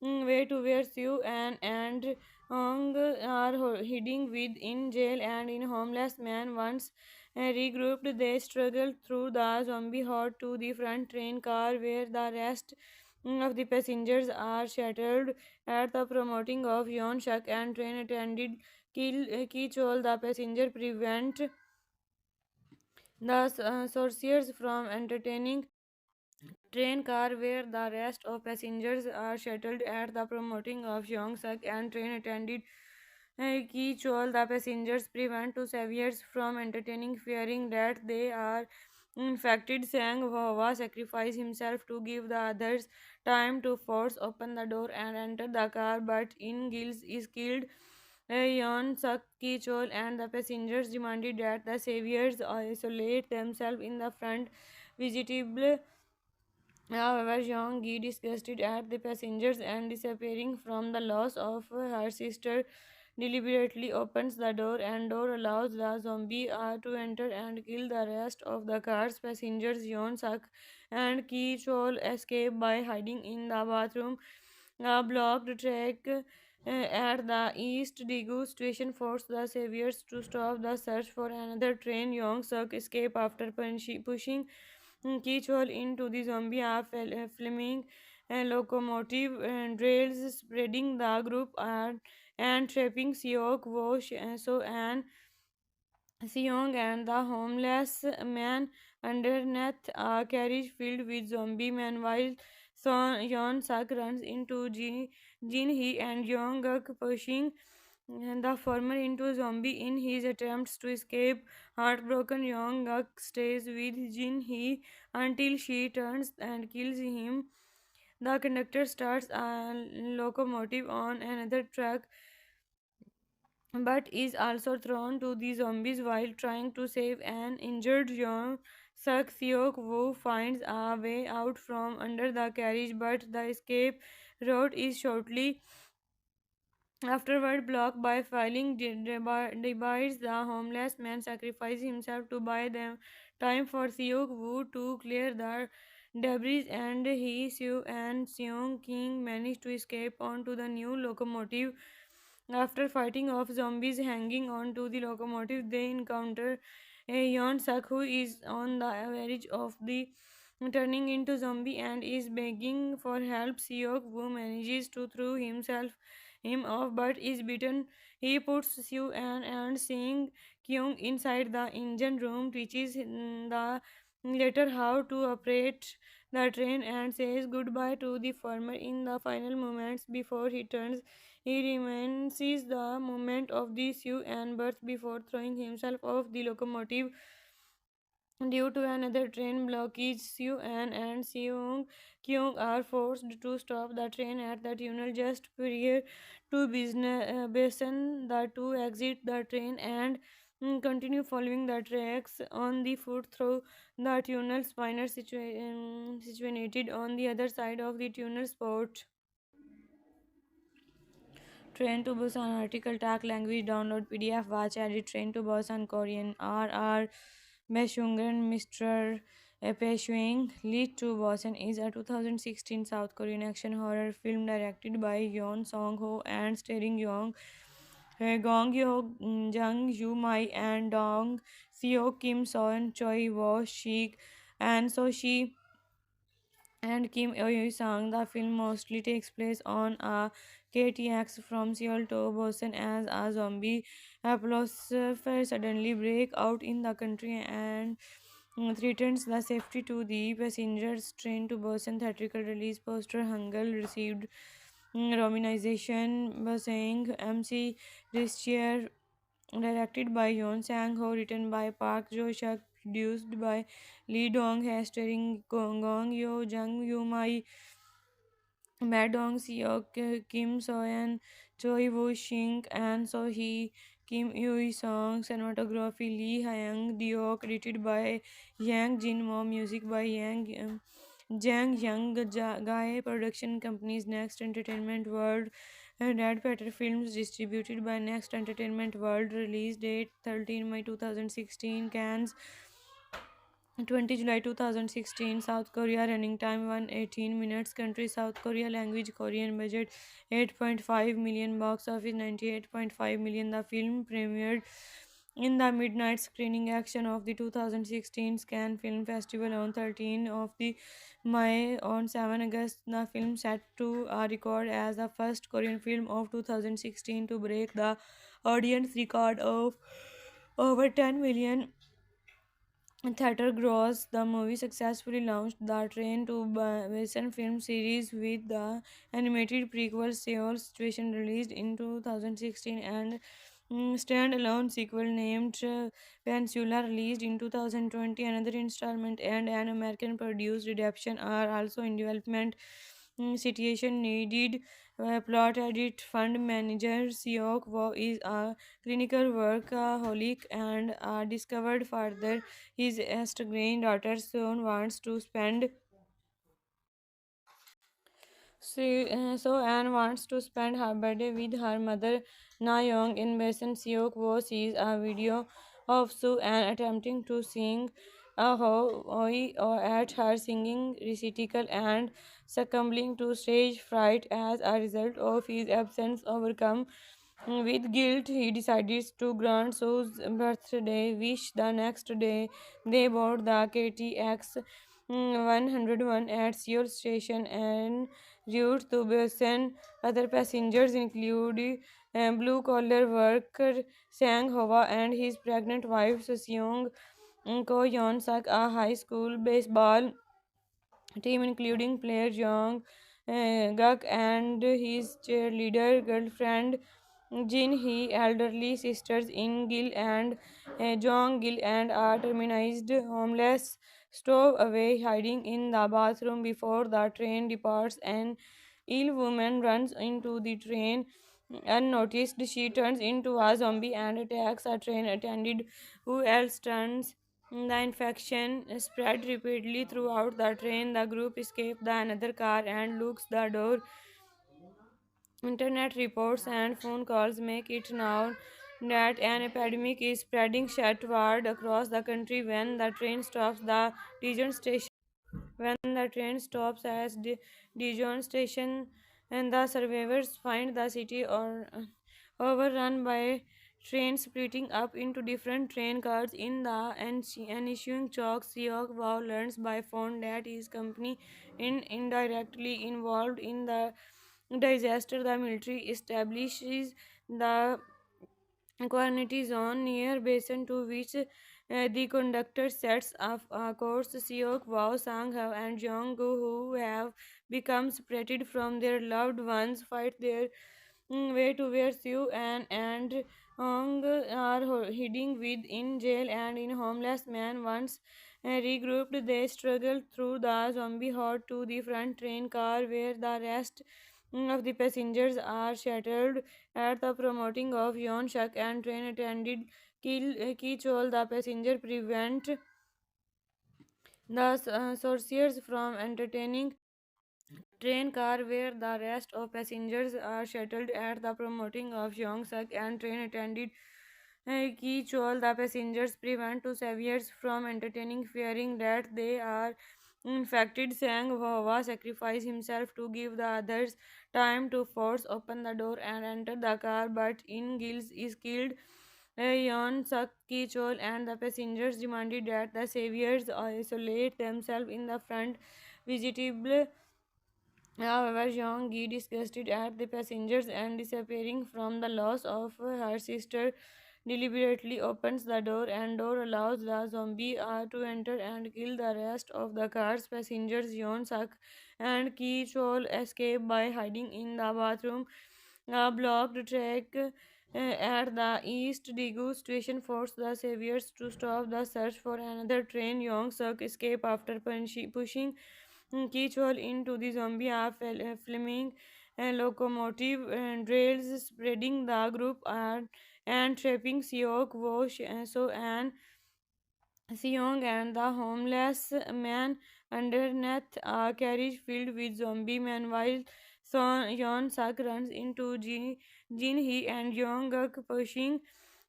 way to where Siu and Hong are hiding within jail and in homeless man. Once regrouped, they struggle through the zombie horde to the front train car where the rest of the passengers are shuttled at the promoting of Yon Shak and train attendant Ki Chol. The passenger prevent the sorcerers from entertaining train car where the rest of passengers are shuttled at the promoting of Yongsak and train attendant Ki Chol. The passengers prevent two saviors from entertaining, fearing that they are infected. Sang Hwa sacrifice himself to give the others time to force open the door and enter the car, but In Gils is killed. Yon Sak Ki Chol and the passengers demanded that the saviors isolate themselves in the front vegetable. However, Jeong Gi, disgusted at the passengers and disappearing from the loss of her sister, deliberately opens the door allows the zombie to enter and kill the rest of the car's passengers. Yeon Suk and Ki Chol escape by hiding in the bathroom. A blocked track at the East Daegu station forced the saviors to stop the search for another train. Yong Suk escape after pushing Kichol into the zombie flaming locomotive rails, spreading the group and trapping Seok Wo So and Seong and the homeless man underneath a carriage filled with zombie men, while Yeon Sak runs into Jin Hee and Yong Guk, pushing the former into zombie in his attempts to escape. Heartbroken, Yong Guk stays with Jin Hee until she turns and kills him. The conductor starts a locomotive on another track but is also thrown to the zombies while trying to save an injured Young Suk. Seok Woo finds a way out from under the carriage, but the escape route is shortly afterward blocked by filing divides. The homeless man sacrifices himself to buy them time for Seok Woo to clear the debris, and he, Sue, and Seong King manage to escape onto the new locomotive. After fighting off zombies hanging on to the locomotive, they encounter a Yeon Suk who is on the verge of the turning into zombie and is begging for help. Seok Woo manages to throw him off but is beaten. He puts Sue and seeing Kyung inside the engine room teaches the later how to operate the train and says goodbye to the farmer in the final moments before he turns. He reminisces the moment of the Sue and birth before throwing himself off the locomotive due to another train blockage. Sue-an and Seung-kyung are forced to stop the train at the tunnel just prior to Basin. The two exit the train and continue following the tracks on the foot through the tunnel. Spinner situated on the other side of the tunnel spot. Train to Busan article tag language download PDF watch edit Train to Busan Korean RR Beshungen Mr. Peshwing Lead to Busan is a 2016 South Korean action horror film directed by Yeon Song Ho and starring Gong Yo Jung Yu Mai and Dong Seo Kim Son Choi Wo Shik and So Shi and Kim Eui Sang. The film mostly takes place on a KTX from Seoul to Busan as a zombie apocalypse suddenly break out in the country and threatens the safety to the passengers. Train to Busan theatrical release poster Hangul received romanization saying MC Ristier directed by Yeon Sang Ho, written by Park Jo Shuk, produced by Lee Dong Hae, starring Gong Yo, Jung Yoo Mai, Ma Dong Seok, Kim Soyeon, Choi Woo Shing, and So Hee, Kim Yoo Song, cinematography Lee Hyung Dio, edited by Yang Jin Mo, music by Jang Young Guy, production companies Next Entertainment World, Red Petter Films, distributed by Next Entertainment World, release date 13 May 2016, Cannes 20 July 2016, South Korea, running time 118 minutes, country South Korea, language Korean, budget 8.5 million, box office 98.5 million. The film premiered in the midnight screening action of the 2016 Cannes Film Festival on 13 of the May. On 7 August, the film set to a record as the first Korean film of 2016 to break the audience record of over 10 million theater gross. The movie successfully launched the Train to Busan film series with the animated prequel Seoul Station released in 2016 and standalone sequel named Peninsula released in 2020. Another installment and an American produced adaptation are also in development. Situation needed plot edit fund manager Seok Wo is a clinical workaholic and discovered further his estranged daughter soon wants to spend so Anne wants to spend her birthday with her mother Na Young. In Basin Seok Wo sees a video of Sue Anne attempting to sing a hoi or at her singing recital and succumbing to stage fright as a result of his absence. Overcome with guilt, he decides to grant Sue's birthday wish. The next day, they board the KTX 101 at Seoul Station and route to Busan. Other passengers include blue collar worker Sang Hwa and his pregnant wife Seong Ko Yeon Suk, a high school baseball team including player Jong Guk and his cheerleader girlfriend Jin Hee, elderly sisters In Gil and Jong Gil, and a terminized homeless stowaway hiding in the bathroom before the train departs. An ill woman runs into the train unnoticed. She turns into a zombie and attacks a train attendant who else turns. The infection spread rapidly throughout the train. The group escape the another car and locks the door. Internet reports and phone calls make it known that an epidemic is spreading southward across the country. When the train stops at Dijon station, and the survivors find the city overrun by trains splitting up into different train cars. In the ensuing chalk, Seok Wow learns by phone that his company is indirectly involved in the disaster. The military establishes the quarantine zone near Basin to which The conductor sets up a course. Seok, Wao, Sang-ho, and Jong-gu, who have become separated from their loved ones, fight their way to where Siu and Hong are hiding within jail and in homeless man. Once regrouped, they struggle through the zombie horde to the front train car where the rest of the passengers are shattered. At the promoting of Yon Shak and train attendant Ki Chol, the passenger prevent the sorcerers from entertaining train car where the rest of passengers are shuttled at the promoting of Yong Suk and train attendant Ki Chol. The passengers prevent two saviors from entertaining, fearing that they are infected. Sang Hwa sacrifices himself to give the others time to force open the door and enter the car, but in Gills is killed. Yon Suk, Ki Chol, and the passengers demanded that the saviors isolate themselves in the front vegetable. However, Jeong Gi, disgusted at the passengers and disappearing from the loss of her sister, deliberately opens the door and door allows the zombie to enter and kill the rest of the car's passengers. Yeon Suk and Ki Chol escape by hiding in the bathroom. A blocked track at the East Daegu station forced the saviors to stop the search for another train. Yong Suk escape after pushing Kichwal into the zombie flaming locomotive rails, spreading the group and trapping Seok, Wosh, So and Seong and the homeless man underneath a carriage filled with zombie men. While Yeon Sak runs into Jin Hee and Young Guk, pushing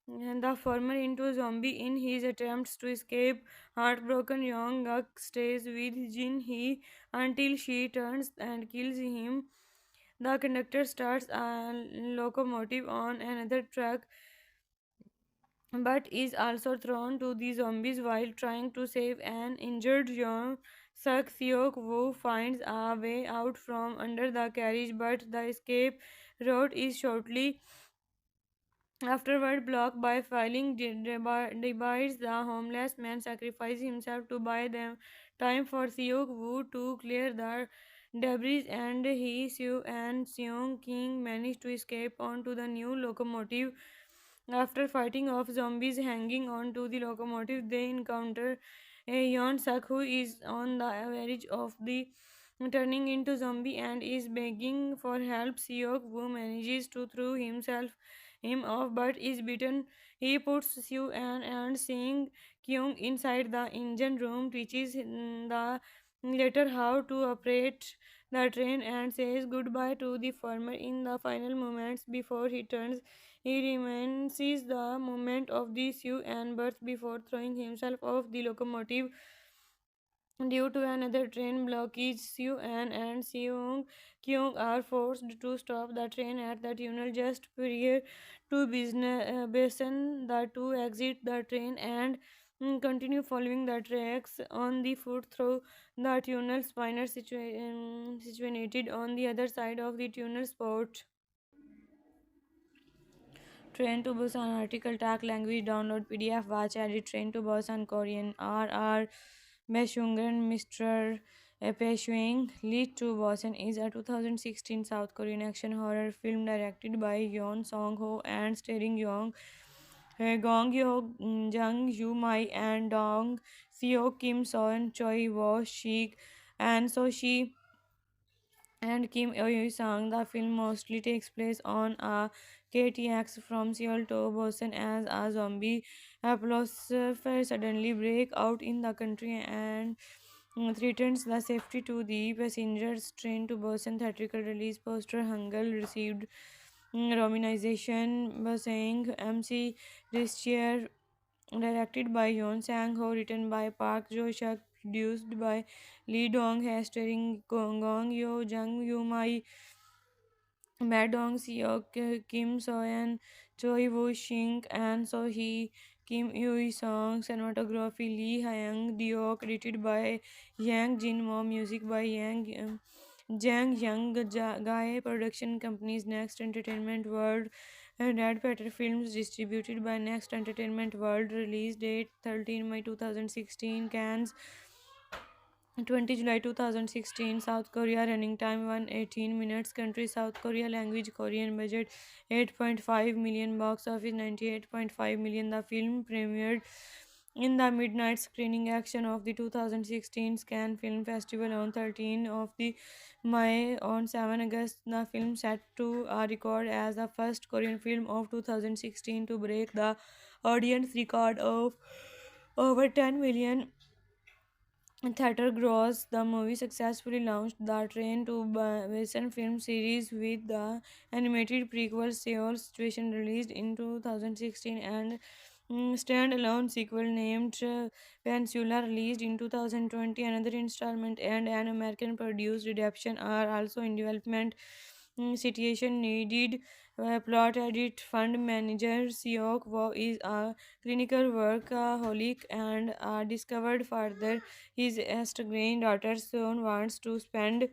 the former into zombie in his attempts to escape. Heartbroken, Young Guk stays with Jin Hee until she turns and kills him. The conductor starts a locomotive on another track but is also thrown to the zombies while trying to save an injured young Suk. Seok Woo finds a way out from under the carriage, but the escape route is shortly afterward blocked by filing divides. The homeless man sacrifices himself to buy them time for Seok Woo to clear the debris, and he, Sue, and Seong King manage to escape onto the new locomotive. After fighting off zombies hanging on to the locomotive, they encounter a Yeon Suk, who is on the verge of the turning into zombie and is begging for help. Seok Woo manages to throw him off but is beaten. He puts Sue and Sing Kyung inside the engine room, teaches the later how to operate the train and says goodbye to the former in the final moments before he turns. He reminisces the moment of the Sue and birth before throwing himself off the locomotive. Due to another train blockage, Sue and Seung Kyung are forced to stop the train at the tunnel just prior to Basin. The two exit the train and continue following the tracks on the foot through the tunnel. Spinner situated on the other side of the tunnel spot. Train to Busan article tag language download PDF watch edit Train to Busan Korean RR Beshungen Mr. Peshwing Lead to Busan is a 2016 South Korean action horror film directed by Yeon Song Ho and starring Gong Yo Jung Yu Mai and Dong Seo Kim Son Choi Wo Shik and So Shi and Kim Eui Sang. The film mostly takes place on a KTX from Seoul to Busan as a zombie apocalypse suddenly break out in the country and threatens the safety to the passengers. Train to Busan theatrical release poster Hangul received romanization saying MC Ristier directed by Yeon Sang Ho, written by Park Jo Shuk, produced by Lee Dong Hae, starring Gong Yo, Jung Yu Mai, Ma Dong Seok, Kim Soyeon, Choi Woo Shing, and So Hee, Kim Yui Song, cinematography Lee Hyung Dio, edited by Yang Jin Mo, music by Jang Young Guy, production companies Next Entertainment World, Red Petter Films, distributed by Next Entertainment World. Release date 13 May 2016. Cannes 20 July 2016. South Korea. Running time 118 minutes. Country South Korea. Language Korean. Budget 8.5 million. Box office 98.5 million. The film premiered in the midnight screening action of the 2016 Cannes Film Festival on 13 of the May. On 7 August, the film set to a record as the first Korean film of 2016 to break the audience record of over 10 million theater gross. The movie successfully launched the Train to Busan film series with the animated prequel Seoul Station released in 2016 and standalone sequel named Peninsula released in 2020. Another installment and an American produced adaptation are also in development. Situation needed plot edit. Fund manager Seok Wo is a clinical workaholic and discovered further his estranged daughter soon wants to spend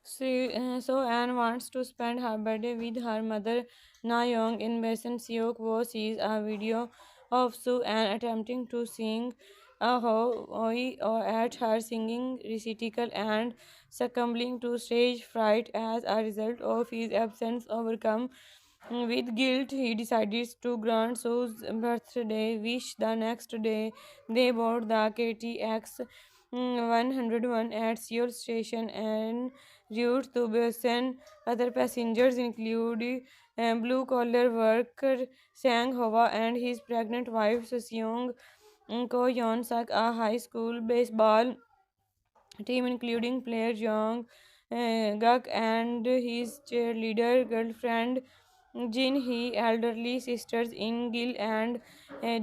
so Anne wants to spend her birthday with her mother Na Young. In Basin Seok Wo sees a video of Sue Anne attempting to sing a hoi or at her singing recital and succumbing to stage fright as a result of his absence. Overcome with guilt, he decides to grant Sue's birthday wish. The next day, they board the KTX 101 at Seoul Station and route to Busan. Other passengers include blue collar worker Sang Hwa and his pregnant wife Seong Ko Yeon Sak, a high school baseball team including player Jong Guk and his cheerleader girlfriend Jin Hee, elderly sisters In Gil and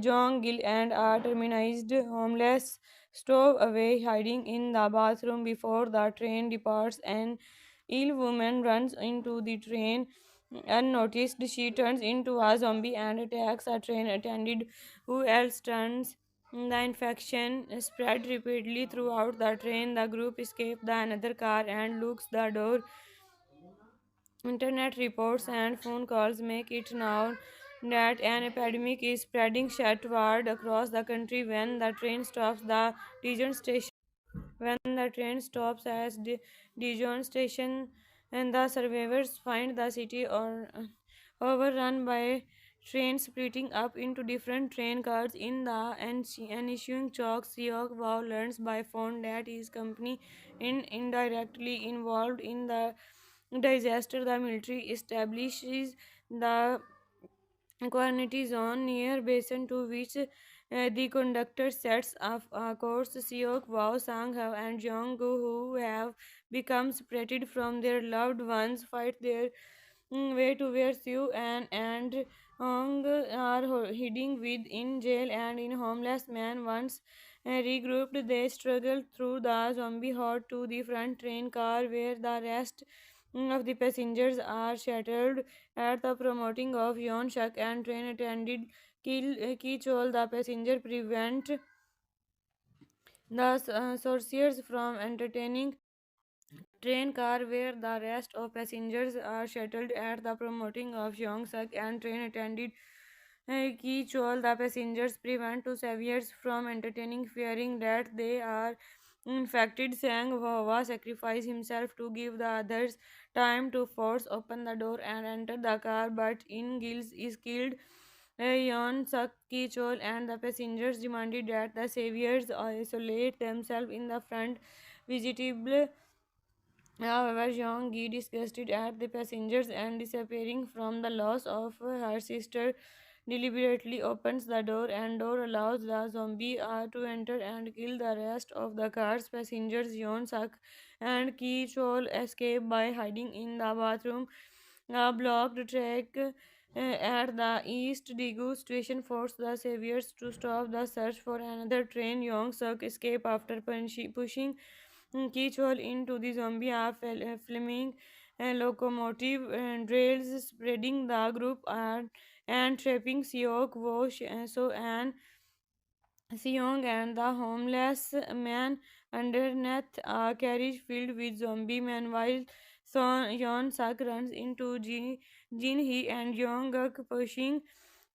Jong Gil, and are terminized homeless stowaway hiding in the bathroom before the train departs. An ill woman runs into the train unnoticed. She turns into a zombie and attacks a train attendant who else turns. The infection spread rapidly throughout the train. The group escape the another car and locks the door. Internet reports and phone calls make it known that an epidemic is spreading southward across the country. When the train stops at Dijon station, and the survivors find the city overrun by trains splitting up into different train cars. In the ensuing shock, Seok Wow learns by phone that his company is indirectly involved in the disaster. The military establishes the Quantity zone near basin to which the conductor sets up a course. Seok, Wao, Sang Hao, and Jong Gu, who have become separated from their loved ones, fight their way to where Siu and Hong are hiding within jail and in homeless man. Once regrouped, they struggle through the zombie horde to the front train car where the rest of the passengers are shuttled at the promoting of Yon Shak and train attendant Ki Chol. The passenger prevent the sorcerers from entertaining train car where the rest of passengers are shuttled at the promoting of Yongsak and train attendant Ki Chol. The passengers prevent two saviors from entertaining, fearing that they are infected. Sang Hwa sacrifices himself to give the others time to force open the door and enter the car, but In Gils is killed. Yon Sak, Ki Chol, and the passengers demanded that the saviors isolate themselves in the front vegetable. However, Jeong Gi, disgusted at the passengers and disappearing from the loss of her sister, deliberately opens the door and door allows the zombie to enter and kill the rest of the car's passengers. Yeon Suk and Ki Chol escape by hiding in the bathroom. A blocked track at the East Daegu station forced the saviors to stop the search for another train. Yong Suk escape after pushing Kichol into the zombie flaming locomotive rails, spreading the group and trapping Seok Wo So and Seong and the homeless man underneath a carriage filled with zombie men. While So Yeon Suk runs into Jin Hee and Young Guk, pushing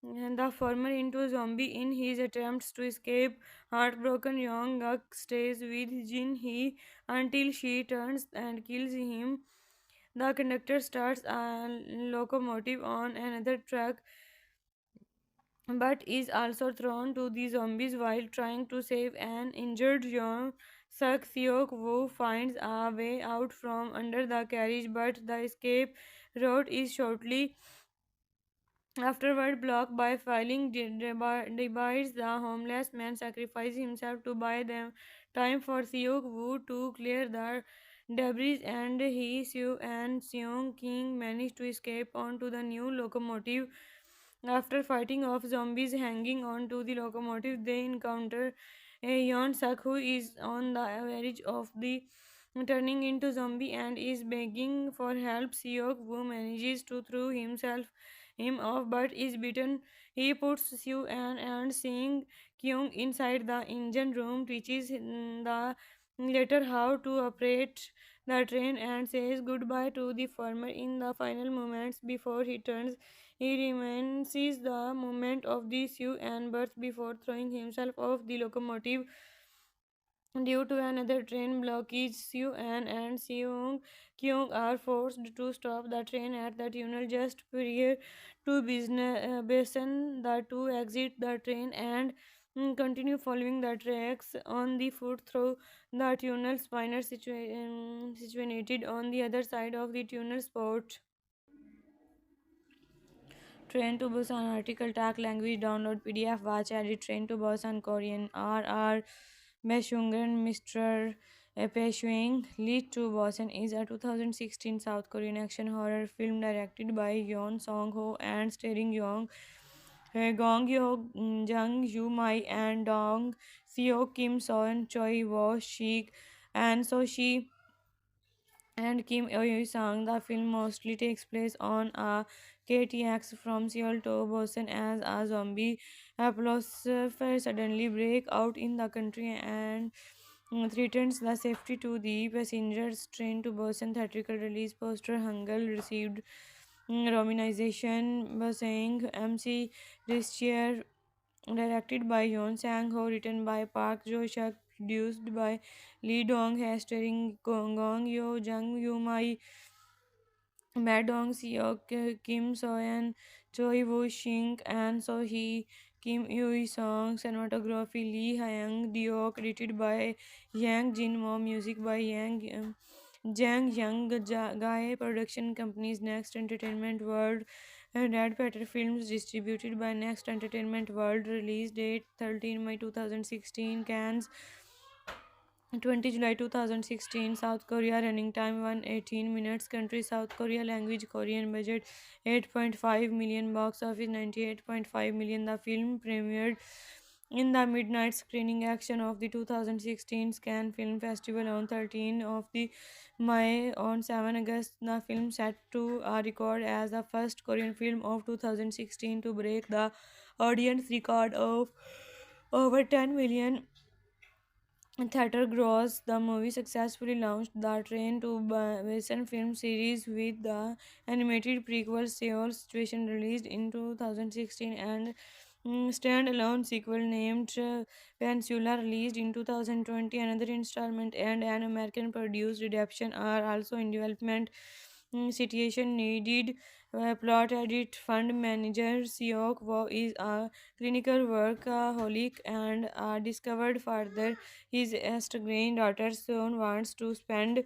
the former into a zombie in his attempts to escape. Heartbroken, Young Guk stays with Jin Hee until she turns and kills him. The conductor starts a locomotive on another track but is also thrown to the zombies while trying to save an injured Young Suk. Seok Woo finds a way out from under the carriage, but the escape route is shortly afterward blocked by filing divides. The homeless man sacrifices himself to buy them time for Seok Woo to clear the debris, and he, Seo, and Seong King manage to escape onto the new locomotive. After fighting off zombies hanging on to the locomotive, they encounter a Yeon Suk who is on the verge of the turning into zombie and is begging for help. Seok Woo manages to throw him off but is beaten. He puts Sue and Sing Kyung inside the engine room, teaches the later how to operate the train, and says goodbye to the former in the final moments before he turns. He reminisces the moment of the Sue and birth before throwing himself off the locomotive. Due to another train blockage, Soo-an and Seung-kyung are forced to stop the train at the tunnel just prior to Basin. The two exit the train and continue following the tracks on the foot through the tunnel. Spinner situated on the other side of the tunnel spot. Train to Busan article tag language download PDF watch edit Train to Busan Korean RR Beshungen Mr. Peshwing Lead to Busan is a 2016 South Korean action horror film directed by Yeon Song Ho and starring Gong Yo Jung Yu Mai and Dong Seo Kim Son Choi Wo Shik and So Shi and Kim Eui Sang. The film mostly takes place on a KTX from Seoul to Busan as a zombie apocalypse suddenly break out in the country and threatens the safety to the passengers. Train to Busan theatrical release poster Hangul received romanization saying MC this year directed by Yeon Sang Ho, written by Park Jo Shuk, produced by Lee Dong Hae, starring Gong Yo, Jung Yoo Mai, Ma Dong Seok, Kim Soyeon, Choi Woo Shing, and So Hee, Kim Yoo Song, cinematography Lee Hyung Deok, edited by Yang Jin Mo, music by Jang Young Gae, production companies Next Entertainment World, Red Petter Films, distributed by Next Entertainment World, release date 13 May 2016, Cannes 20 July 2016, South Korea, running time 118 minutes, country South Korea, language Korean, budget 8.5 million, box office 98.5 million. The film premiered in the midnight screening action of the 2016 Cannes Film Festival on 13 of the May. On 7 August, the film set to a record as the first Korean film of 2016 to break the audience record of over 10 million theater gross. The movie successfully launched the Train to Busan film series with the animated prequel Seoul Situation released in 2016 and standalone sequel named Peninsula released in 2020. Another installment and an American produced adaptation are also in development. Situation needed plot edit fund manager Seok Wo is a clinical workaholic and discovered further his estranged daughter soon wants to spend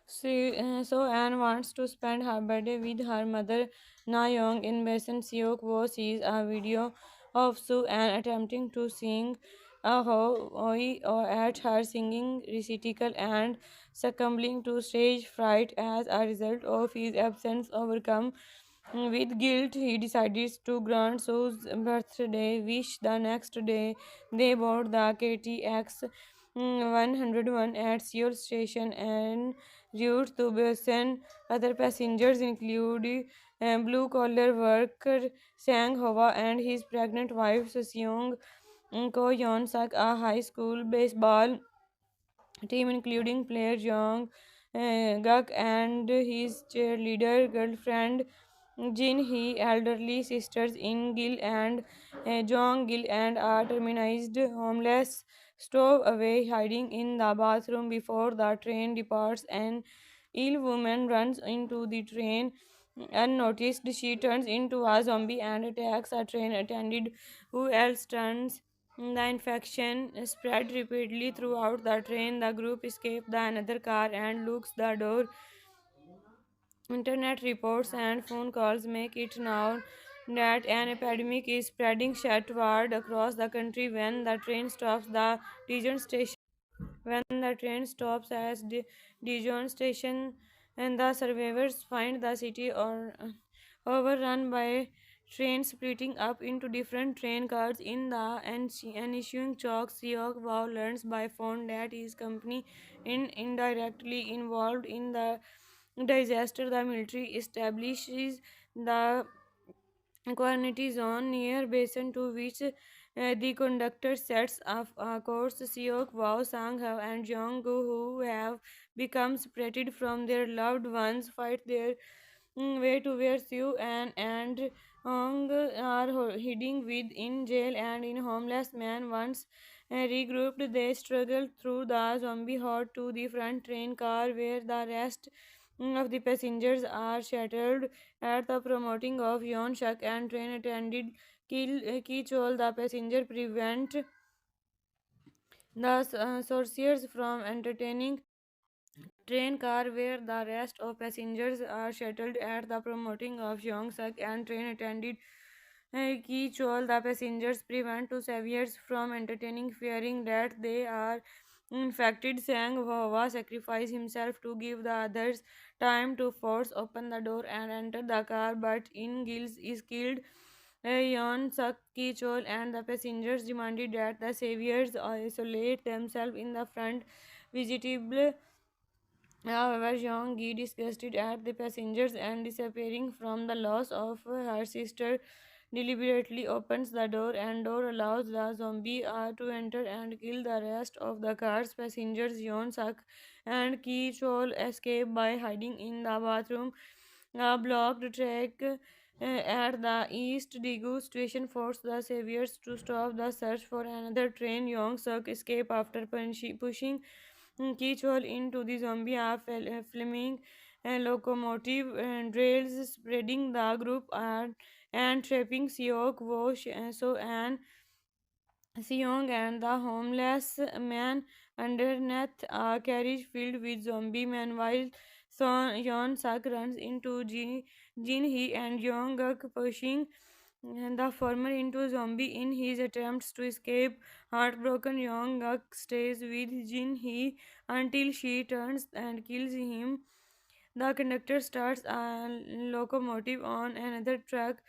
so Anne wants to spend her birthday with her mother Na Young. In Basin, Seok Wo sees a video of Sue Anne attempting to sing a hoi or at her singing recital and succumbing to stage fright as a result of his absence. Overcome with guilt, he decides to grant Sue's birthday wish. The next day, they board the KTX 101 at Seoul Station and route to Busan. Other passengers include blue collar worker Sang Hwa and his pregnant wife Seong Ko Yeon Suk, a high school baseball team including player Jong Guk and his cheerleader girlfriend Jin Hee, elderly sisters In Gil and Jong Gil, and are terminized homeless stowaway hiding in the bathroom before the train departs. An ill woman runs into the train unnoticed. She turns into a zombie and attacks a train attendant who else turns. The infection spread rapidly throughout the train. The group escape the another car and locks the door. Internet reports and phone calls make it known that an epidemic is spreading southward across the country. When the train stops at Dijon station, and the survivors find the city overrun by trains splitting up into different train cars. In the ensuing shock, Seok Wow learns by phone that his company is indirectly involved in the disaster. The military establishes the Quantity zone near basin to which the conductor sets off a course. Seok, Wao, Sang-ho, and Jong-gu, who have become separated from their loved ones, fight their way to where Siu and Hong are hiding within jail and in homeless man. Once regrouped, they struggle through the zombie horde to the front train car where the rest of the passengers are shuttled at the promoting of Yon Shak and train attended Ki Chol. The passenger prevent the sorcerers from entertaining train car where the rest of passengers are shuttled at the promoting of Yongsak and train attended Ki Chol. The passengers prevent two saviors from entertaining, fearing that they are infected. Sang Hwa sacrifice himself to give the others time to force open the door and enter the car, but In Gils is killed. Yon Sak Ki Chol and the passengers demanded that the saviors isolate themselves in the front vegetable. However, Jeong Gi, disgusted at the passengers and disappearing from the loss of her sister, deliberately opens the door and door allows the zombie to enter and kill the rest of the car's passengers. Yeon Suk and Ki Chol escape by hiding in the bathroom. A blocked track at the East Daegu station forced the saviors to stop the search for another train. Yong Suk escape after pushing Kichol into the zombie flaming locomotive rails, spreading the group and trapping Seok Wo So and Seong and the homeless man underneath a carriage filled with zombie men, while Yeon Sak runs into Jin Hee and Yong Guk, pushing the former into zombie in his attempts to escape. Heartbroken, Yong Guk stays with Jin Hee until she turns and kills him. The conductor starts a locomotive on another track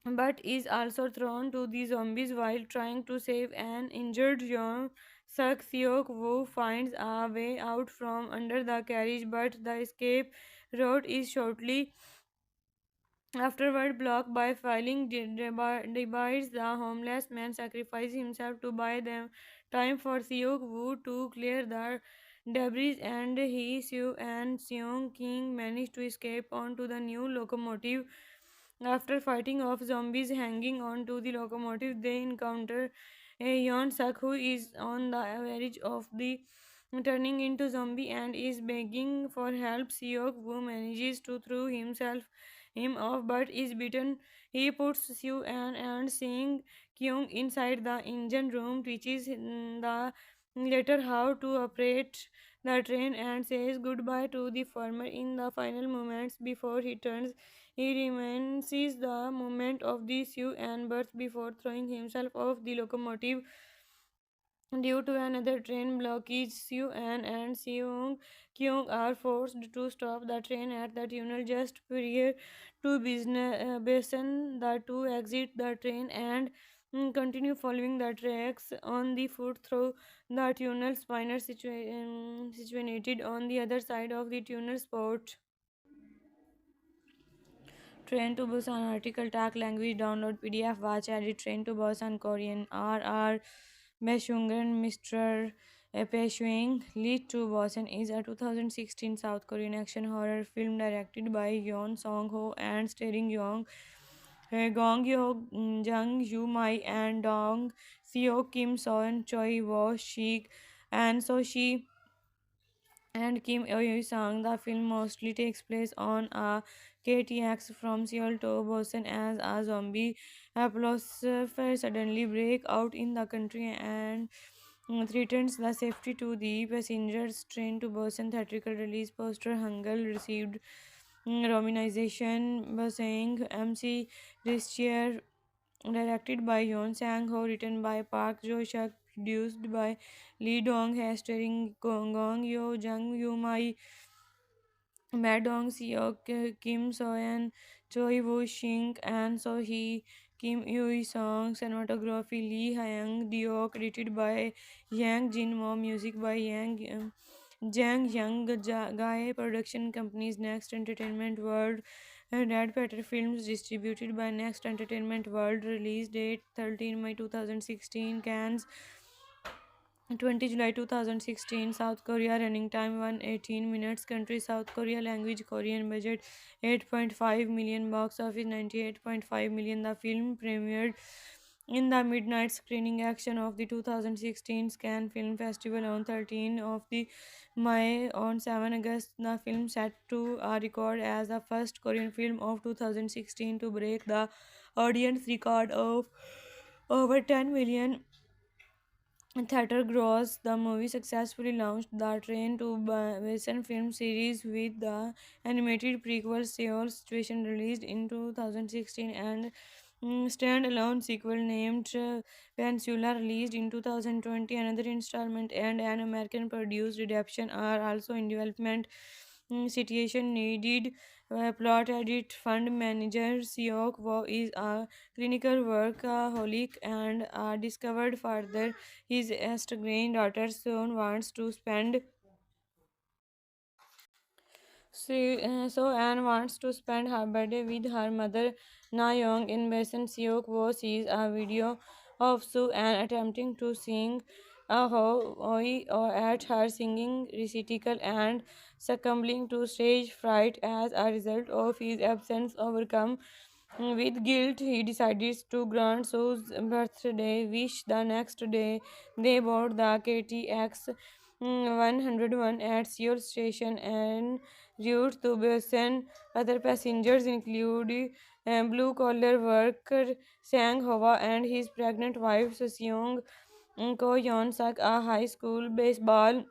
but is also thrown to the zombies while trying to save an injured young Suk Seok Woo finds a way out from under the carriage, but the escape route is shortly afterward blocked by filing divides. The homeless man sacrifices himself to buy them time for Seok Woo to clear the debris, and he, Sue, and Seong King manage to escape onto the new locomotive. After fighting off zombies hanging onto the locomotive, they encounter a Yeon Suk who is on the verge of the turning into zombie and is begging for help. Seok Woo manages to throw him off but is beaten. He puts Sue and Sing Kyung inside the engine room, teaches the later how to operate the train and says goodbye to the former in the final moments before he turns. He reminisces the moment of the Sue and birth before throwing himself off the locomotive. Due to another train blockage, Sue-an and Seung-kyung are forced to stop the train at the tunnel just prior to Basin. The two exit the train and continue following the tracks on the foot through the tunnel. Spinner situated on the other side of the tunnel spot. Train to Busan article tag language download PDF watch edit Train to Busan Korean RR Beshungen Mr. Pursuing Lead to Bosen is a 2016 South Korean action horror film directed by Yeon Song Ho and starring Gong Yo Jung Yu Mai and Dong Seo Kim Son Choi Wo Shik and So Shi and Kim Eui Sang. The film mostly takes place on a KTX from Seoul to Busan as a zombie apocalypse suddenly break out in the country and threatens the safety to the passengers. Train to Busan theatrical release poster Hangul received romanization saying MC Ristier directed by Yeon Sang Ho, written by Park Jo Shuk, produced by Lee Dong Hae, starring Gong Yo, Jung Yoo Mai, Ma Dong Seok, Kim Soyeon, Choi Woo Shing, and So Hee, Kim Yoo Song, cinematography Lee Hyung Deok, edited by Yang Jin Mo, music by Jang Young Gae, production companies Next Entertainment World, Red Petter Films, distributed by Next Entertainment World, release date 13 May 2016, Cannes 20 July 2016, South Korea, running time 118 minutes, country South Korea, language Korean, budget 8.5 million, box office 98.5 million. The film premiered in the midnight screening action of the 2016 Cannes Film Festival on 13 of the May. On 7 August, the film set to a record as the first Korean film of 2016 to break the audience record of over 10 million theater gross. The movie successfully launched the Train to Busan film series with the animated prequel Seoul Situation released in 2016 and standalone sequel named Peninsula released in 2020. Another installment and an American produced adaptation are also in development. Situation needed plot edit fund manager Seok Wo is a clinical workaholic and discovered further his estranged daughter soon wants to spend so Anne wants to spend her birthday with her mother Na Young. In Basin Seok Wo sees a video of Sue Anne attempting to sing a hoi or at her singing recital and succumbing to stage fright as a result of his absence. Overcome with guilt, he decides to grant Sue's birthday wish. The next day, they board the KTX 101 at Seoul Station and route to Busan. Other passengers include blue collar worker Sang Hwa and his pregnant wife Seong Ko Yeon Suk, a high school baseball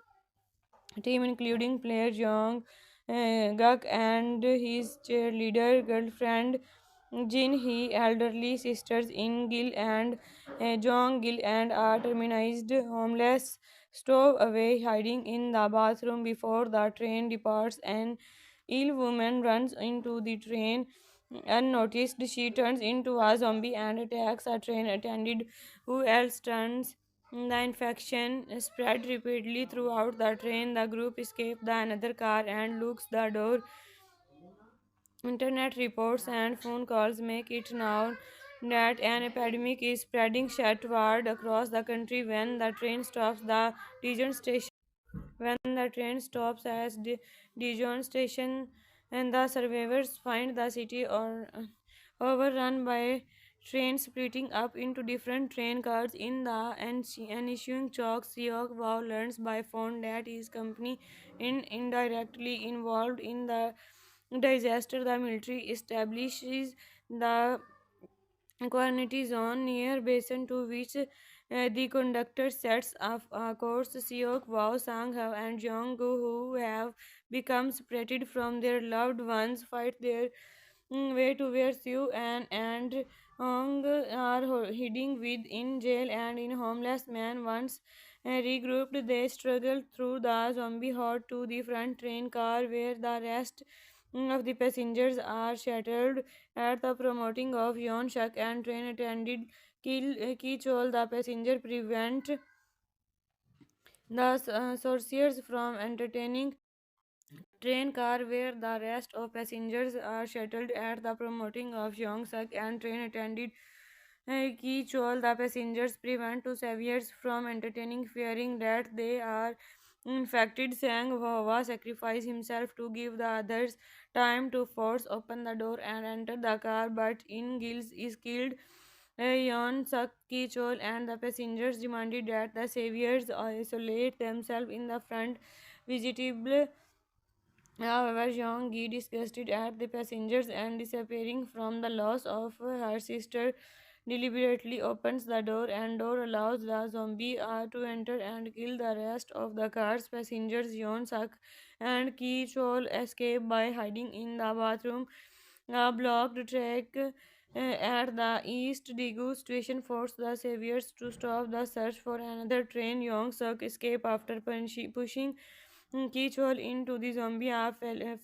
team including player Jong Guk and his cheerleader girlfriend Jin Hee, elderly sisters In Gil and Jong Gil, and are terminized homeless stowaway hiding in the bathroom before the train departs. An ill woman runs into the train unnoticed. She turns into a zombie and attacks a train attendant who else turns. The infection spread rapidly throughout the train. The group escapes the another car and locks the door. Internet reports and phone calls make it known that an epidemic is spreading southward across the country. When the train stops at Dijon station, and the survivors find the city overrun by trains splitting up into different train cars. In the ensuing shock, Seok Wow learns by phone that his company is indirectly involved in the disaster. The military establishes the quarantine zone near basin to which the conductor sets up a course. Seok, Wao, Sang Hao, and Jong-gu, who have become separated from their loved ones, fight their way to where Siu and Hong are hiding within jail and in homeless man. Once regrouped, they struggle through the zombie horde to the front train car where the rest of the passengers are shuttled. At the promoting of Yon Shuk and train attendant Ki Chol, the passenger prevent the sorcerers from entertaining train car where the rest of passengers are shuttled. At the promoting of Yong Suk and train attendant Ki Chol, the passengers prevent two saviors from entertaining, fearing that they are infected. Sang Vawa sacrificed himself to give the others time to force open the door and enter the car, but in Gills is killed. Yon Sak Ki Chol and the passengers demanded that the saviors isolate themselves in the front vegetable. However, Jeong Gi, disgusted at the passengers and disappearing from the loss of her sister, deliberately opens the door and door allows the zombie to enter and kill the rest of the car's passengers. Yeon Suk and Ki Chol escape by hiding in the bathroom. A blocked track at the East Daegu station forced the saviors to stop the search for another train. Yong Suk escape after pushing Kichol into the zombie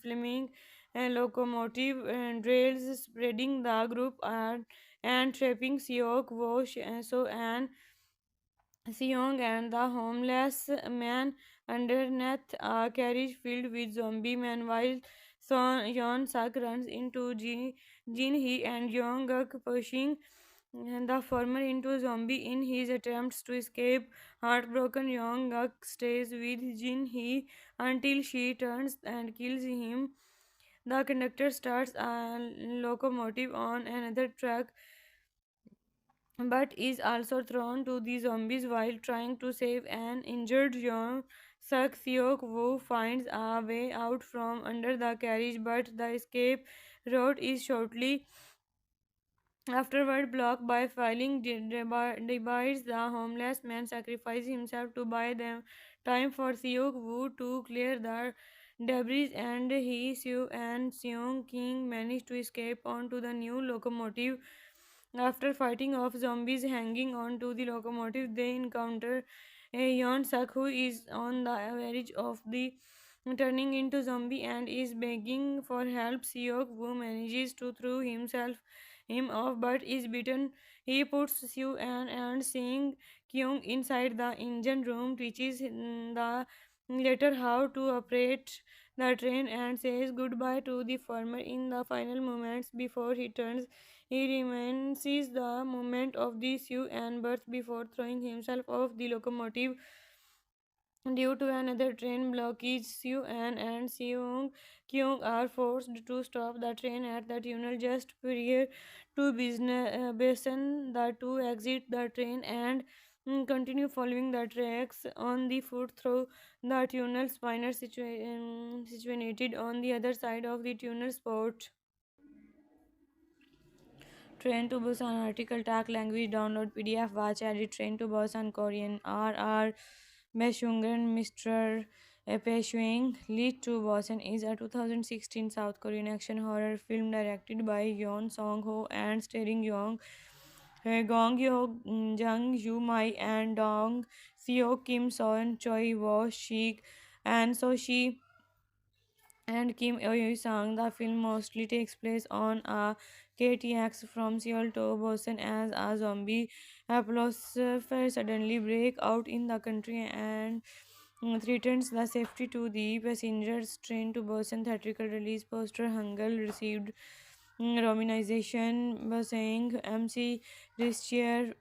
flaming locomotive rails, spreading the group and trapping Seok Wosh so and Seong and the homeless man underneath a carriage filled with zombie men while Yeon Sak runs into Jin Hee and Yong Guk pushing the former into zombie in his attempts to escape. Heartbroken, Yong Guk stays with Jin Hee until she turns and kills him. The conductor starts a locomotive on another track but is also thrown to the zombies while trying to save an injured young Suk Seok Woo finds a way out from under the carriage, but the escape route is shortly afterward blocked by filing divides. The homeless man sacrifices himself to buy them time for Seok Woo to clear the debris, and he, Sue, and Seong King manage to escape onto the new locomotive. After fighting off zombies hanging on to the locomotive, they encounter a Yon Sak who is on the verge of the turning into zombie and is begging for help. Seok Woo manages to throw him off but is beaten. He puts Sue and Sing Kyung inside the engine room, teaches the later how to operate the train and says goodbye to the former in the final moments before he turns. He reminisces the moment of the Sue and birth before throwing himself off the locomotive. Due to another train blockage, Soo-an and Seong-kyung are forced to stop the train at the tunnel just prior to Basin. The two exit the train and continue following the tracks on the foot through the tunnel. Spinner situated on the other side of the tunnel spot. Train to Busan article tag language download PDF watch edit Train to Busan Korean RR Beshungen Mr. Peshuing Lead to Busan is a 2016 South Korean action horror film directed by Yeon Song Ho and starring Gong Yo Jung Yu Mai and Dong Seo Kim Son Choi Wo Shik and So Shi and Kim Eui Sang. The film mostly takes place on a KTX from Seoul to Busan as a zombie apocalypse suddenly break out in the country and threatens the safety to the passengers. Train to Busan theatrical release poster Hangul received romanization saying MC Chair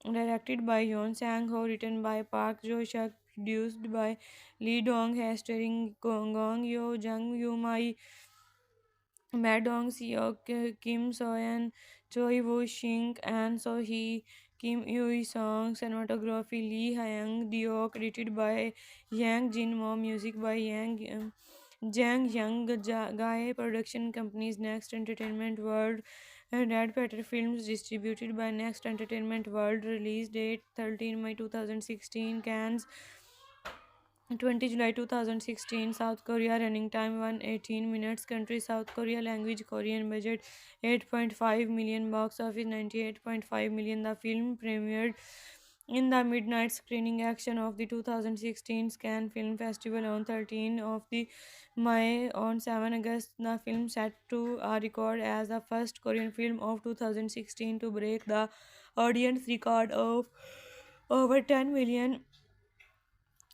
directed by Yoon Sang Ho, written by Park Jo Shuk, produced by Lee Dong Hae, starring Gong Yo, Jung Yoo Mai, Ma Dong Seok, Kim Soyeon, Choi Woo Shing, and So Hee, Kim Yoo Song, cinematography Lee Hyang Deok, edited by Yang Jin Mo, music by Jang Young Guy, production companies Next Entertainment World, Red Petter Films, distributed by Next Entertainment World, release date 13 May 2016, Cannes 20 July 2016, South Korea, running time 118 minutes, country South Korea, language Korean, budget 8.5 million, box office 98.5 million. The film premiered in the midnight screening action of the 2016 Cannes Film Festival on 13 of the May. On 7 August, the film set to a record as the first Korean film of 2016 to break the audience record of over 10 million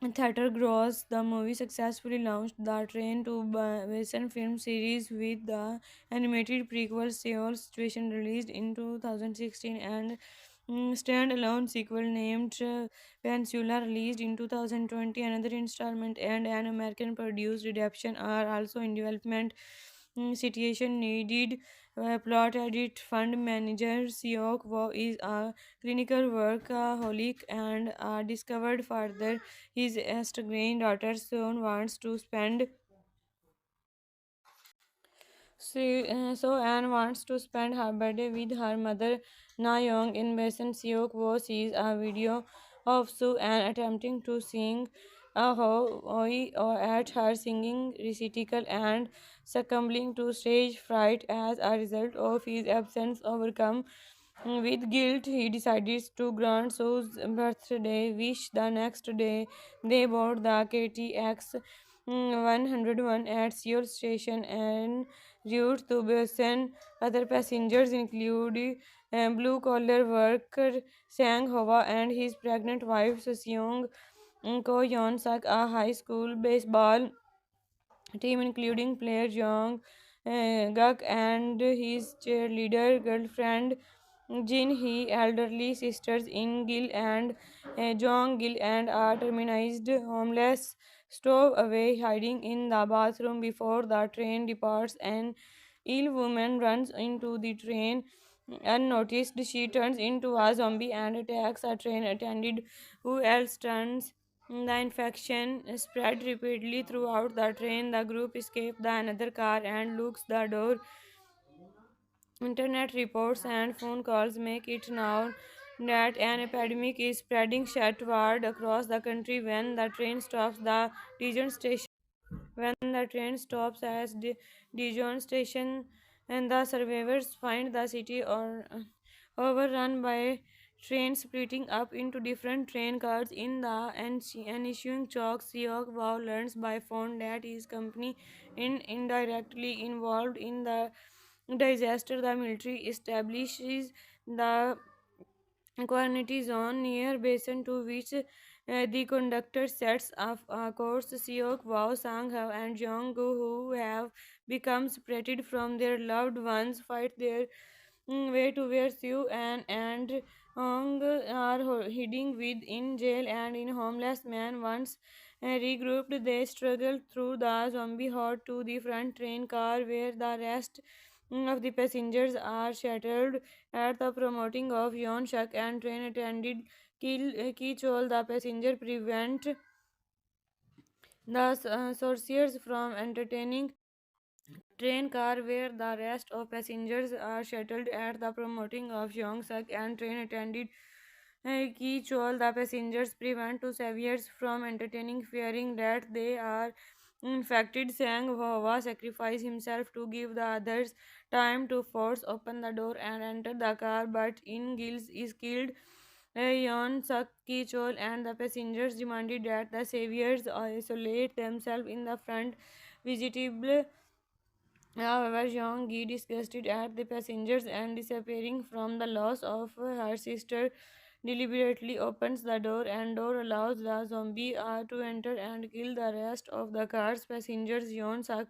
theater gross. The movie successfully launched the Train to Busan film series with the animated prequel Seoul Situation released in 2016 and standalone sequel named Peninsula released in 2020. Another installment and an American produced adaptation are also in development. Situation needed plot edit fund manager Seok Wo is a clinical workaholic and discovered further his estranged daughter soon wants to spend so Anne wants to spend her birthday with her mother Na Young. In Basin Seok Wo sees a video of Su Anne attempting to sing a hoi or at her singing recital and succumbing to stage fright as a result of his absence overcome with guilt. He decides to grant Sue's birthday wish the next day. They board the KTX 101 at Seoul station and route to Busan. Other passengers include blue collar worker Sang Hova and his pregnant wife Seong Ko Yeon Sak, a high school baseball team including player Jong Guk and his cheerleader girlfriend Jin Hee, elderly sisters In Gil and Jong Gil, and are terminized homeless stowaway hiding in the bathroom before the train departs. An ill woman runs into the train unnoticed. She turns into a zombie and attacks a train attendant who else turns. The infection spread rapidly throughout the train. The group escapes the another car and locks the door. Internet reports and phone calls make it known that an epidemic is spreading southward across the country. When the train stops at Dijon station, and the survivors find the city overrun by trains splitting up into different train cars. In the ensuing shock, Seok Wow learns by phone that his company is indirectly involved in the disaster. The military establishes the quarantine zone near basin to which the conductor sets off a course. Seok, Wao, Sang-ho, and Jong-gu, who have become separated from their loved ones, fight their way to where Siu and Hong are hiding within jail and in homeless man. Once regrouped, they struggle through the zombie horde to the front train car where the rest of the passengers are shattered. At the promoting of Yon Shak and train attendant Ki Chol, the passenger prevent the sorcerers from entertaining train car where the rest of passengers are shuttled. At the promoting of Yong Suk and train attendant Ki Chol, the passengers prevent two saviors from entertaining, fearing that they are infected. Sang Hwa sacrifices himself to give the others time to force open the door and enter the car, but In Gils is killed. Yon Suk, Ki Chol, and the passengers demanded that the saviors isolate themselves in the front vegetable. However, Jeong Gi, disgusted at the passengers and disappearing from the loss of her sister, deliberately opens the door allows the zombie to enter and kill the rest of the car's passengers. Yeon Suk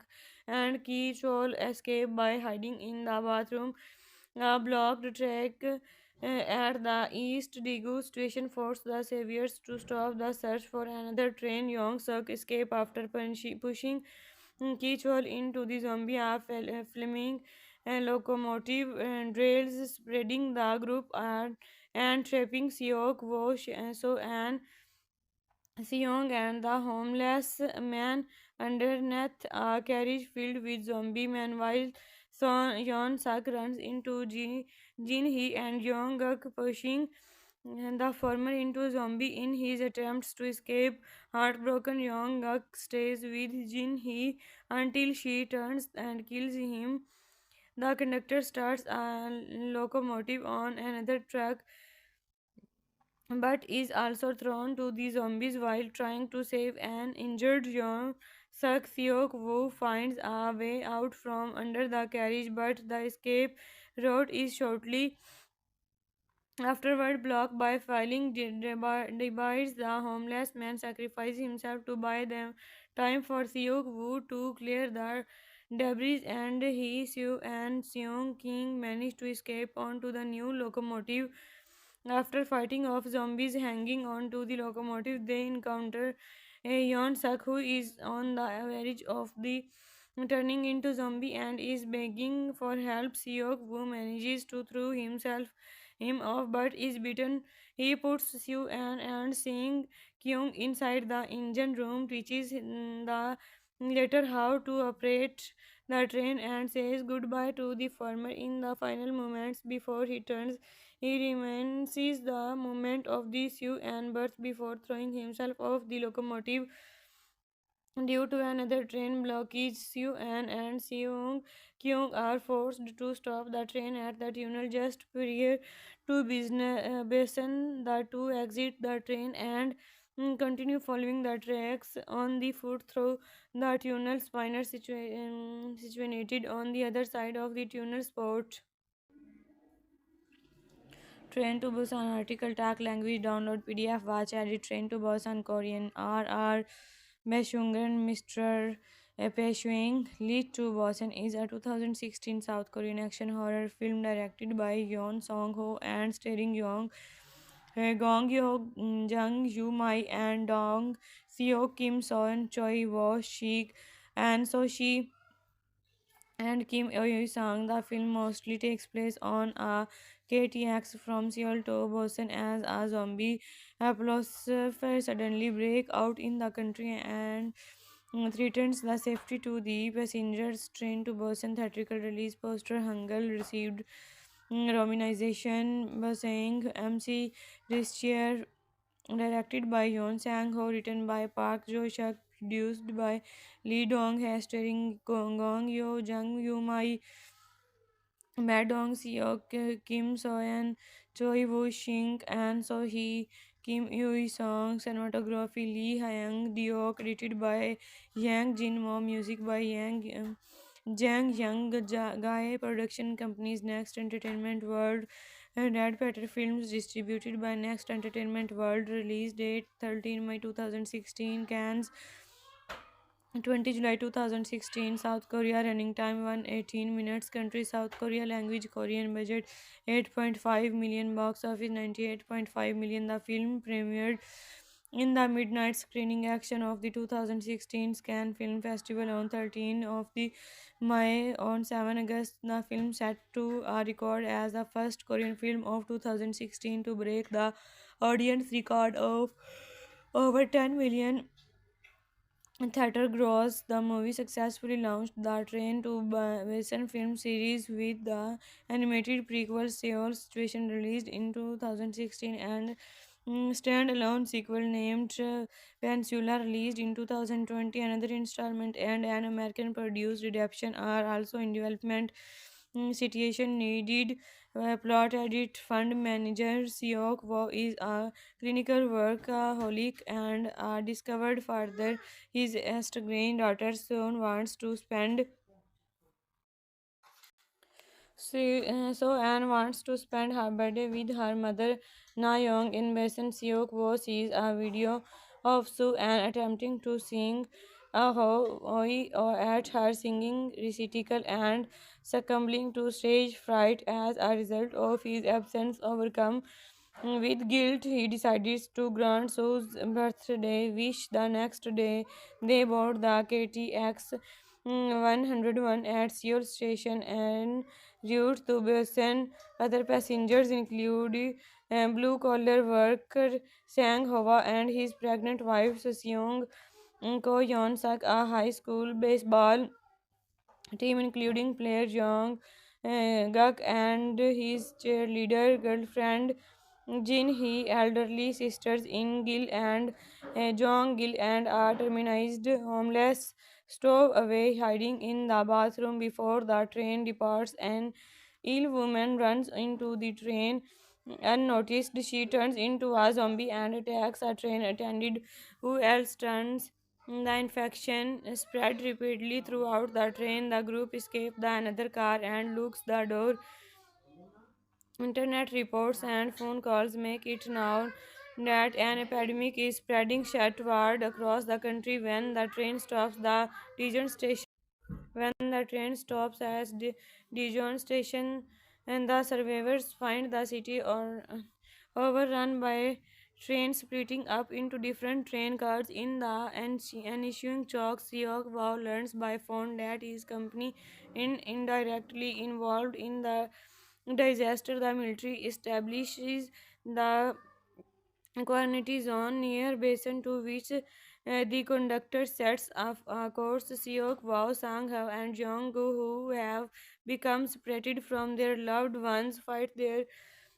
and Ki Chol escape by hiding in the bathroom. A blocked track at the East Daegu station forced the saviors to stop the search for another train. Yong Suk escape after pushing Kichol into the zombie flaming locomotive rails, spreading the group and trapping Seok Wo So and Seong and the homeless man underneath a carriage filled with zombie men. While Yeon Sak runs into Jin Hee and Yong Guk, pushing the former into zombie in his attempts to escape. Heartbroken, Yong Guk stays with Jin Hee until she turns and kills him. The conductor starts a locomotive on another track but is also thrown to the zombies while trying to save an injured young Suk. Seok Woo finds a way out from under the carriage, but the escape route is shortly afterward blocked by filing divides. The homeless man sacrificed himself to buy them time for Seok Woo to clear the debris, and he, Seo and Seong King managed to escape onto the new locomotive. After fighting off zombies hanging on to the locomotive, they encounter a Yeon Suk, who is on the verge of the turning into zombie and is begging for help. Seok Woo manages to throw him off but is beaten. He puts Sue and Sing Kyung inside the engine room, teaches the later how to operate the train, and says goodbye to the former in the final moments before he turns. He reminisces the moment of the Sue and birth before throwing himself off the locomotive. Due to another train blockage, Soo-an and Seung-kyung are forced to stop the train at the tunnel just prior to Basin. The two exit the train and continue following the tracks on the foot through the tunnel. Spinner situated on the other side of the tunnel spot. Train to Busan article tag language download PDF watch edit Train to Busan Korean RR Beshungren Mr. Peshwing Lead to Busan is a 2016 South Korean action horror film directed by Yeon Song Ho and starring Gong Yo Jung Yu Mai and Dong Seo Kim Son Choi Wo Shik and So Shi and Kim Eui Sang. The film mostly takes place on a KTX from Seoul to Busan as a zombie apocalypse suddenly break out in the country and threatens the safety to the passengers. Train to Busan theatrical release poster Hangul received romanization saying MC Ristier directed by Yoon Sang Ho, written by Park Jo Shuk, produced by Lee Dong Hae, starring Gong Yo, Jung Yu Mai, Ma Dong Seok, Kim Soyeon, Choi Woo Shing, and So Hee, Kim Yui Song, cinematography Lee Hyang Deok, edited by Yang Jin Mo, music by Jang Young Gai, production companies Next Entertainment World, Red Petter Films, distributed by Next Entertainment World, release date 13 May 2016, Cannes 20 July 2016, South Korea, running time 118 minutes, country South Korea, language Korean, budget 8.5 million, box office 98.5 million. The film premiered in the midnight screening action of the 2016 Cannes Film Festival on 13 of the May. On 7 August, the film set to a record as the first Korean film of 2016 to break the audience record of over 10 million theater gross. The movie successfully launched the Train to Busan film series with the animated prequel Seoul Situation released in 2016 and standalone sequel named Peninsula released in 2020. Another installment and an American produced adaptation are also in development. Situation needed plot edit fund manager Seok Wo is a clinical workaholic and discovered further his estranged daughter soon wants to spend so Anne wants to spend her birthday with her mother Na Young. In Basin, Seok Wo sees a video of Sue Anne attempting to sing a hoi or at her singing recital and succumbing to stage fright as a result of his absence. Overcome with guilt, he decides to grant Sue's birthday wish. The next day, they board the KTX 101 at Seoul Station and route to Busan. Other passengers include blue collar worker Sang Hwa and his pregnant wife Seong Ko Yeon Suk, a high school baseball team including player Jong Guk and his cheerleader girlfriend Jin Hee, elderly sisters In Gil and Jong Gil, and a terminized homeless stowaway hiding in the bathroom before the train departs. An ill woman runs into the train unnoticed. She turns into a zombie and attacks a train attendant who else turns. The infection spread rapidly throughout the train. The group escapes the another car and locks the door Internet reports and phone calls make it known that an epidemic is spreading southward across the country. When the train stops at Dijon station, and the survivors find the city overrun by trains splitting up into different train cars. In the ensuing chalk, Siok Wow learns by phone that his company indirectly involved in the disaster. The military establishes the Quarantine zone near basin to which the conductor sets off a course. Seok, Wao, Sang-ho, and Jong-gu, who have become separated from their loved ones, fight their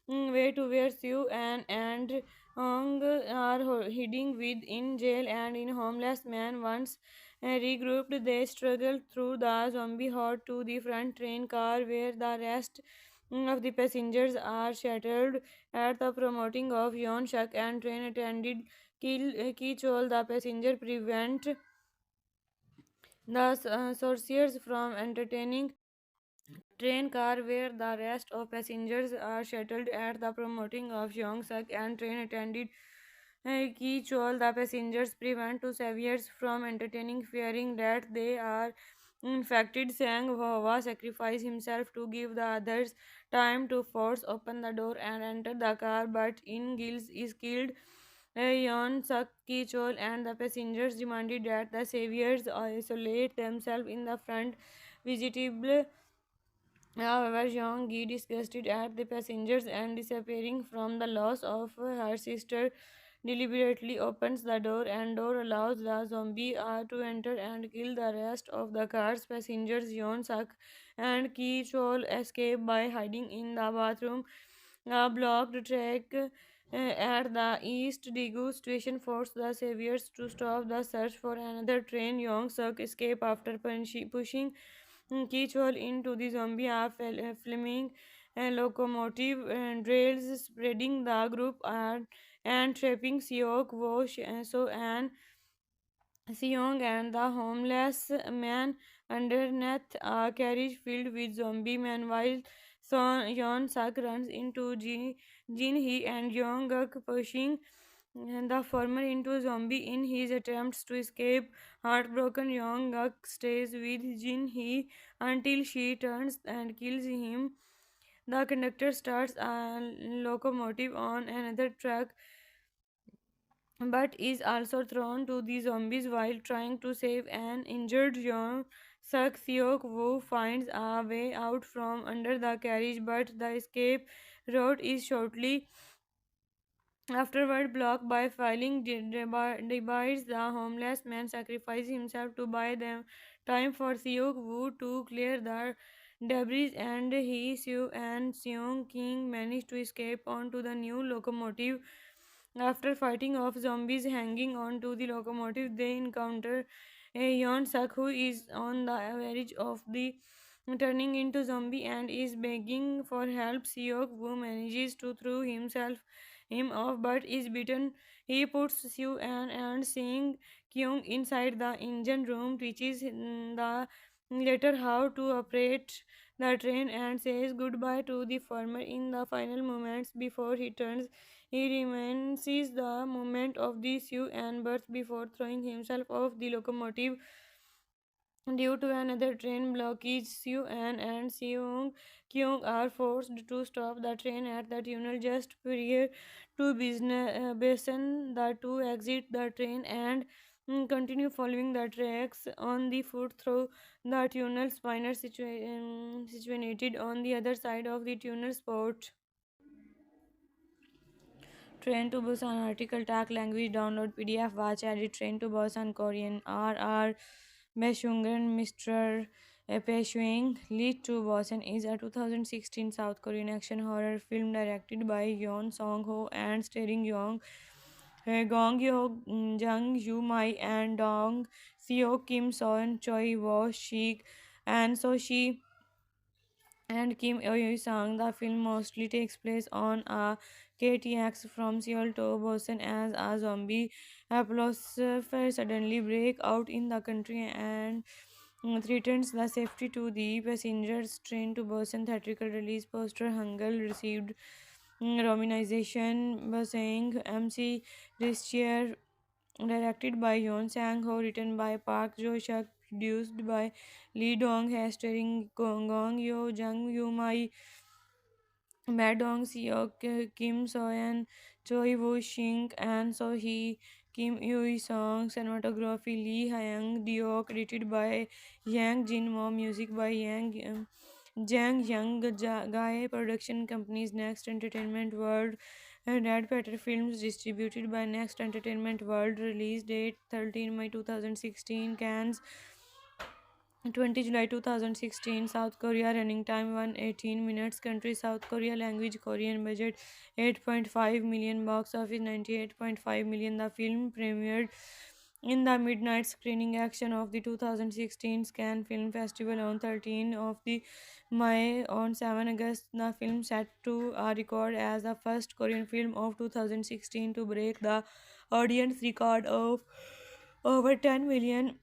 way to where Siu and Hong are hiding within jail and in homeless man. Once regrouped, they struggle through the zombie horde to the front train car where the rest of the passengers are shuttled at the promoting of Yon Shak and train attendant Ki Chol. The passenger prevent the sorcerers from entertaining train car where the rest of passengers are shuttled at the promoting of Yong Suk and train attendant Ki Chol. The passengers prevent two saviors from entertaining, fearing that they are infected. Sang Hwa sacrifices himself to give the others time to force open the door and enter the car, but in Gills is killed. Yon Suk, Ki Chol, and the passengers demanded that the saviors isolate themselves in the front vegetable. However, Jeong Gi, disgusted at the passengers and disappearing from the loss of her sister, deliberately opens the door allows the zombie to enter and kill the rest of the car's passengers. Yeon Suk and Ki Chol escape by hiding in the bathroom. A blocked track at the East Daegu station forced the saviors to stop the search for another train. Yong Suk escape after pushing Kichol into the zombie flaming locomotive rails, spreading the group and trapping Seok Wo So and Seong and the homeless man underneath a carriage filled with zombie men. While Yeon Sak runs into Jin Hee and Young Guk, pushing the former into a zombie in his attempts to escape. Heartbroken, Young Guk stays with Jin Hee until she turns and kills him. The conductor starts a locomotive on another track but is also thrown to the zombies while trying to save an injured Young Suk. Seok Woo finds a way out from under the carriage, but the escape route is shortly afterward blocked by filing divides. The homeless man sacrifices himself to buy them time for Seok Woo to clear the debris, and he, Sue, and Seong King manage to escape onto the new locomotive. After fighting off zombies hanging on to the locomotive, they encounter a Yeon Suk who is on the verge of the turning into zombie and is begging for help. Seok Woo manages to throw him off but is beaten. He puts Sue and Sing Kyung inside the engine room, teaches the later how to operate the train and says goodbye to the former in the final moments before he turns. He reminisces the moment of the Sue and birth before throwing himself off the locomotive. Due to another train blockage, and Seung Kyung are forced to stop the train at the tunnel just prior to Basin. The two exit the train and continue following the tracks on the foot through the tunnel. Spinner situated on the other side of the tunnel spot. Train to Busan article tag language download PDF watch edit Train to Busan Korean RR Beshungen Mr. Peshuing Lead to Busan is a 2016 South Korean action horror film directed by Yeon Song Ho and starring Gong Yo Jung Yu Mai and Dong Seo Kim Son Choi Wo Shik and So Shi and Kim Eui Sang. The film mostly takes place on a KTX from Seoul to Busan as a zombie apocalypse suddenly break out in the country and threatens the safety to the passengers. Train to Busan theatrical release poster Hangul received romanization by saying MC Ristier, directed by Yeon Sang Ho, written by Park Jo Shuk, produced by Lee Dong Hae, starring Gong Yo, Jung Yoo Mai, Ma Dong Seok, Kim Soyeon, Choi Woo Shing, and So Hee, Kim Yoo Song, cinematography Lee Hyang Dio, credited by Yang Jin Mo, music by Jang Young Guy, production companies Next Entertainment World, Red Petter Films, distributed by Next Entertainment World, release date 13 May 2016, Cannes 20 July 2016, South Korea, running time 118 minutes, country South Korea, language Korean, budget 8.5 million, box office 98.5 million. The film premiered in the midnight screening action of the 2016 Cannes Film Festival on 13 of the May. On 7 August, the film set to a record as the first Korean film of 2016 to break the audience record of over 10 million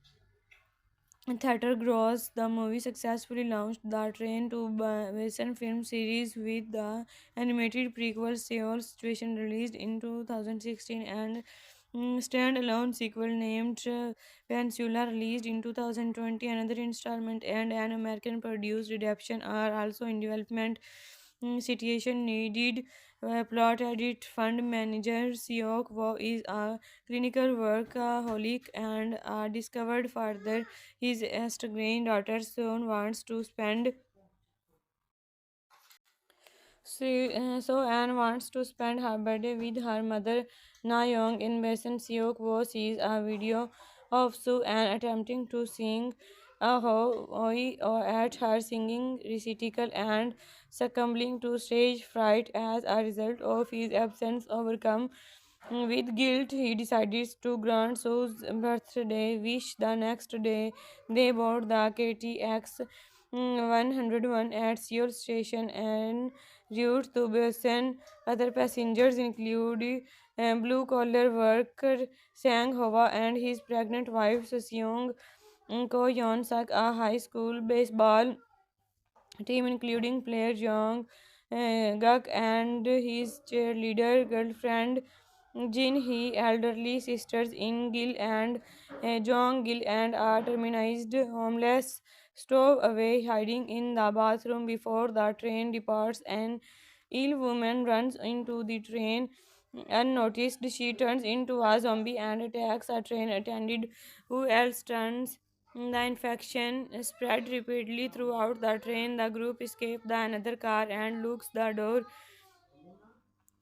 theater gross. The movie successfully launched the Train to Busan film series with the animated prequel Seoul Station released in 2016 and standalone sequel named Peninsula released in 2020. Another installment and an American produced adaptation are also in development. Situation needed plot edit. Fund manager Seok Wo is a clinical workaholic and discovered further his estranged daughter soon wants to spend so Anne wants to spend her birthday with her mother Na Young. In Basin Seok Wo sees a video of Sue Anne attempting to sing a hoi or at her singing recital and succumbing to stage fright as a result of his absence. Overcome with guilt, he decides to grant Sue's birthday wish. The next day, they board the KTX 101 at Seoul Station and route to Busan. Other passengers include blue collar worker Sang Hwa and his pregnant wife Seong Ko Yeon Suk, a high school baseball team including player Jong Guk and his cheerleader girlfriend Jin Hee, elderly sisters In Gil and Jong Gil, and a terminized homeless stowaway hiding in the bathroom before the train departs. An ill woman runs into the train unnoticed. She turns into a zombie and attacks a train attendant who else turns. The infection spread rapidly throughout the train. The group escape the another car and locks the door.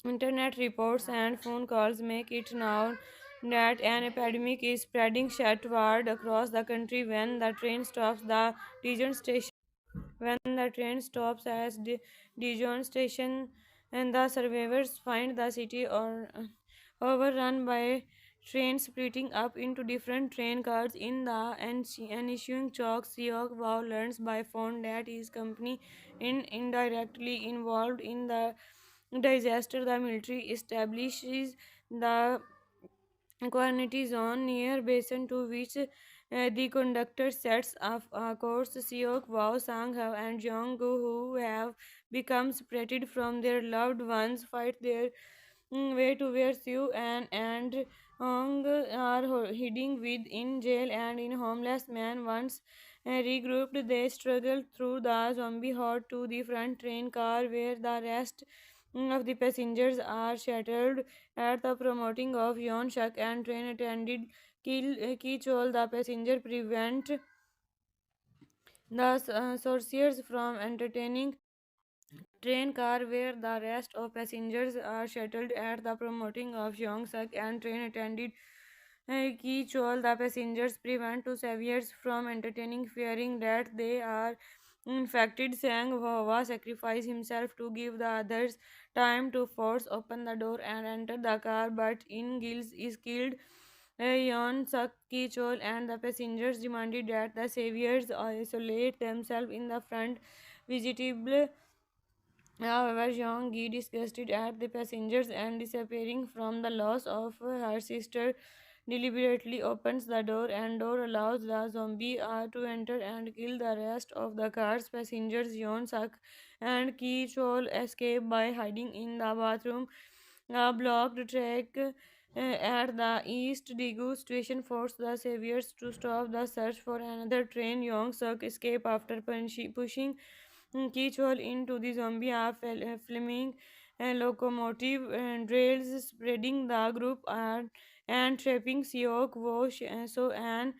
Internet reports and phone calls make it known that an epidemic is spreading southward across the country. When the train stops at Dijon station, and the survivors find the city overrun by trains splitting up into different train cars. In the ensuing chalk, Seok Wow learns by phone that his company is indirectly involved in the disaster. The military establishes the Quantity zone near basin to which the conductor sets up a course. Seok, Wao, Sang Hao, and Jong Gu, who have become separated from their loved ones, fight their way to where Siu and Hong are hiding within jail and in homeless man. Once regrouped, they struggle through the zombie horde to the front train car where the rest of the passengers are shuttled at the promoting of Yon Shak and train attendant Ki Chol. The passenger prevent the sorcerers from entertaining train car where the rest of passengers are shuttled at the promoting of Yong Suk and train attendant Ki Chol. The passengers prevent two saviors from entertaining, fearing that they are infected. Sang Hwa sacrifices himself to give the others time to force open the door and enter the car, but In Gils is killed. Yeon Suk, Ki Chol, and the passengers demanded that the saviors isolate themselves in the front vegetable. However, Jeong Gi, disgusted at the passengers and disappearing from the loss of her sister, deliberately opens the door and door allows the zombie to enter and kill the rest of the car's passengers. Yeon Suk and Ki Chol escape by hiding in the bathroom. A blocked track at the East Daegu station forced the saviors to stop the search for another train. Yong Suk escape after pushing Kichol into the zombie flaming locomotive rails, spreading the group and trapping Seok Wo So and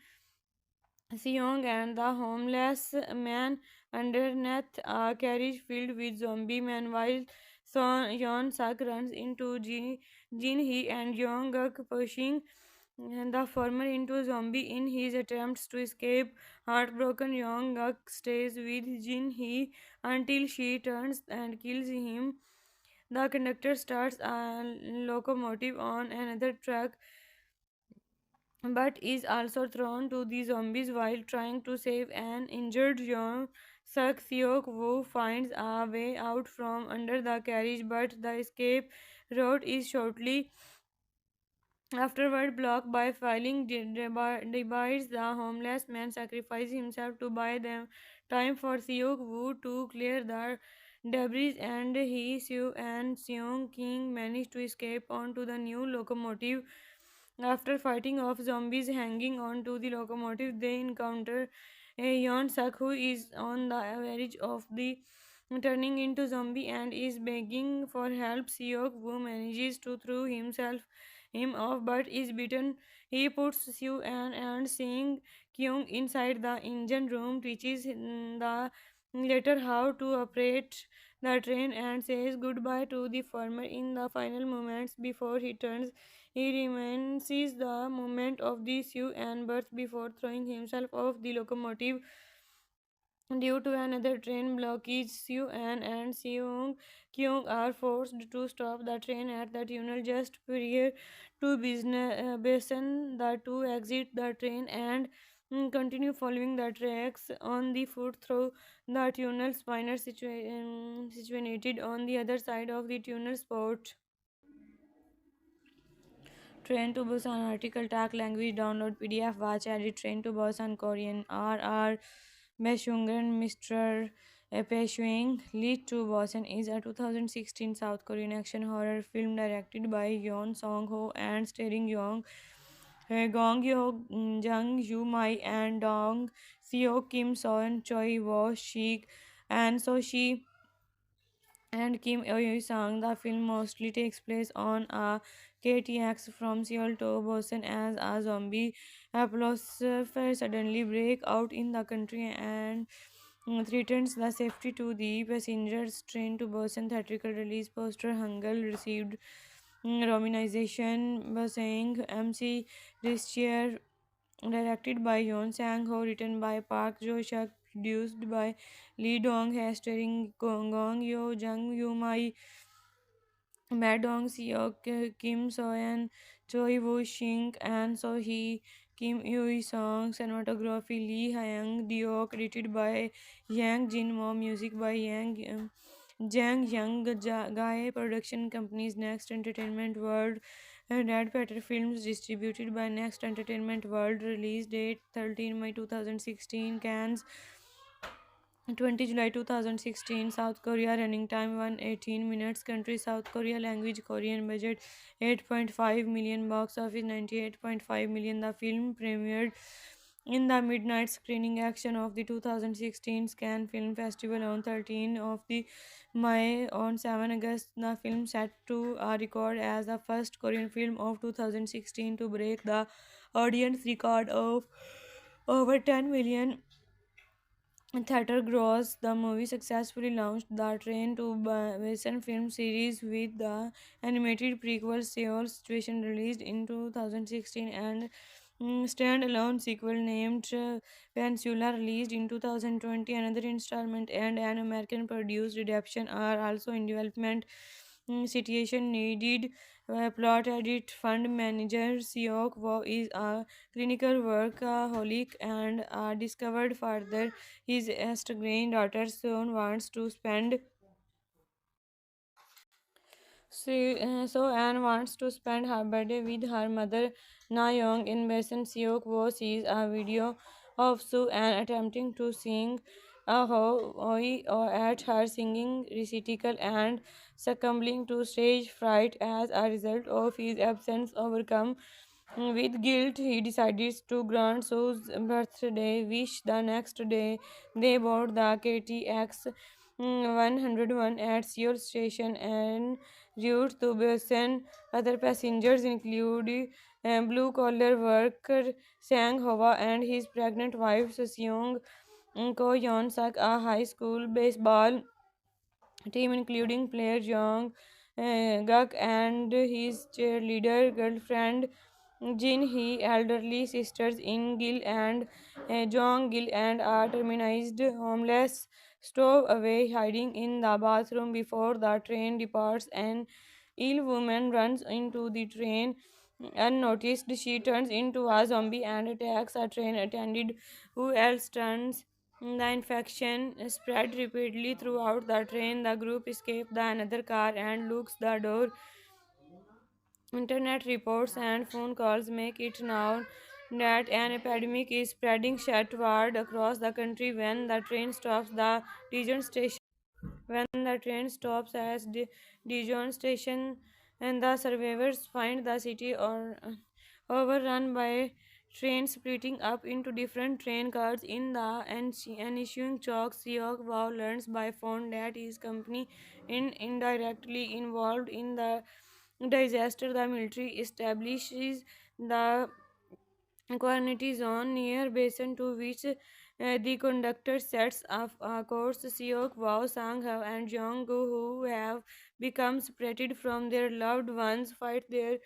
Seong and the homeless man underneath a carriage filled with zombie men while Yeon Sak runs into Jin Hee and Yong Guk pushing the former into zombie in his attempts to escape. Heartbroken, Yong Guk stays with Jin Hee until she turns and kills him. The conductor starts a locomotive on another track but is also thrown to the zombies while trying to save an injured young Suk Seok Woo finds a way out from under the carriage, but the escape route is shortly afterward blocked by filing divides. The homeless man sacrifices himself to buy them time for Seok Woo to clear the debris, and he, Seo, and Seong King manage to escape onto the new locomotive. After fighting off zombies hanging on to the locomotive, they encounter a Yeon Suk who is on the verge of the turning into zombie and is begging for help. Seok Woo manages to throw him off but is beaten. He puts Sue and Sing Kyung inside the engine room, teaches the later how to operate the train and says goodbye to the former in the final moments before he turns. He reminisces the moment of the Sue and birth before throwing himself off the locomotive. Due to another train blockage, Seo-an and Seong-kyung are forced to stop the train at the tunnel just prior to Basin. The two exit the train and continue following the tracks on the foot through the tunnel. Spinner situated on the other side of the tunnel spot. Train to Busan article tag language download PDF watch edit Train to Busan Korean RR Beshungen Mr. Peshwing Lead to Busan is a 2016 South Korean action horror film directed by Yeon Song Ho and starring Gong Yo Jung Yu Mai and Dong Seo Kim Son Choi Wo Shik and So Shi and Kim Eui Sang. The film mostly takes place on a KTX from Seoul to Busan as a zombie apocalypse suddenly break out in the country and threatens the safety to the passengers. Train to Busan theatrical release poster Hangul received romanization saying MC Ristier directed by Yeon Sang Ho, written by Park Jo Shuk, produced by Lee Dong Hae, starring Gong Yo, Jung Yu Mai, Ma Dong Seok, Kim Soyeon, Choi Woo Shing, and So Hee, Kim Yui Song, cinematography Lee Hyang Dio, edited by Yang Jin Mo, music by Jang Young Gae, production companies Next Entertainment World, Red Petter Films, distributed by Next Entertainment World, release date 13 May 2016, Cannes 20 July 2016, South Korea, running time 118 minutes, country South Korea, language Korean, budget 8.5 million, box office 98.5 million. The film premiered in the midnight screening action of the 2016 Cannes Film Festival on 13 of the May. On 7 August, the film set to a record as the first Korean film of 2016 to break the audience record of over 10 million theater gross. The movie successfully launched the Train to Busan film series with the animated prequel Seoul Station released in 2016 and standalone sequel named Peninsula released in 2020. Another installment and an American produced adaptation are also in development. Situation needed plot edit fund manager Seok Wo is a clinical workaholic and discovered further his estranged daughter soon wants to spend So Anne wants to spend her birthday with her mother Na Young. In Basin Seok Wo sees a video of Su Anne attempting to sing a hoi or at her singing recital and succumbing to stage fright as a result of his absence overcome with guilt. He decides to grant Sue's birthday wish the next day. They board the KTX 101 at Seoul station and route to Busan. Other passengers include blue collar worker Sang Hwa and his pregnant wife Seong Ko Yeon Sak, a high school baseball team including player Jong Guk and his cheerleader girlfriend Jin Hee, elderly sisters In Gil and Jong Gil, and are terminized homeless stowaway hiding in the bathroom before the train departs. An ill woman runs into the train unnoticed. She turns into a zombie and attacks a train attendant who else turns. The infection spread rapidly throughout the train. The group escapes the another car and locks the door. Internet reports and phone calls make it known that an epidemic is spreading southward across the country. When the train stops at Dijon station, and the survivors find the city overrun by trains splitting up into different train cars. In the ensuing shock, Seok Wow learns by phone that his company is indirectly involved in the disaster. The military establishes the Quantity zone near basin to which the conductor sets up a course. Seok, Wao, Sang-hav and Jong-gu, who have become separated from their loved ones, fight their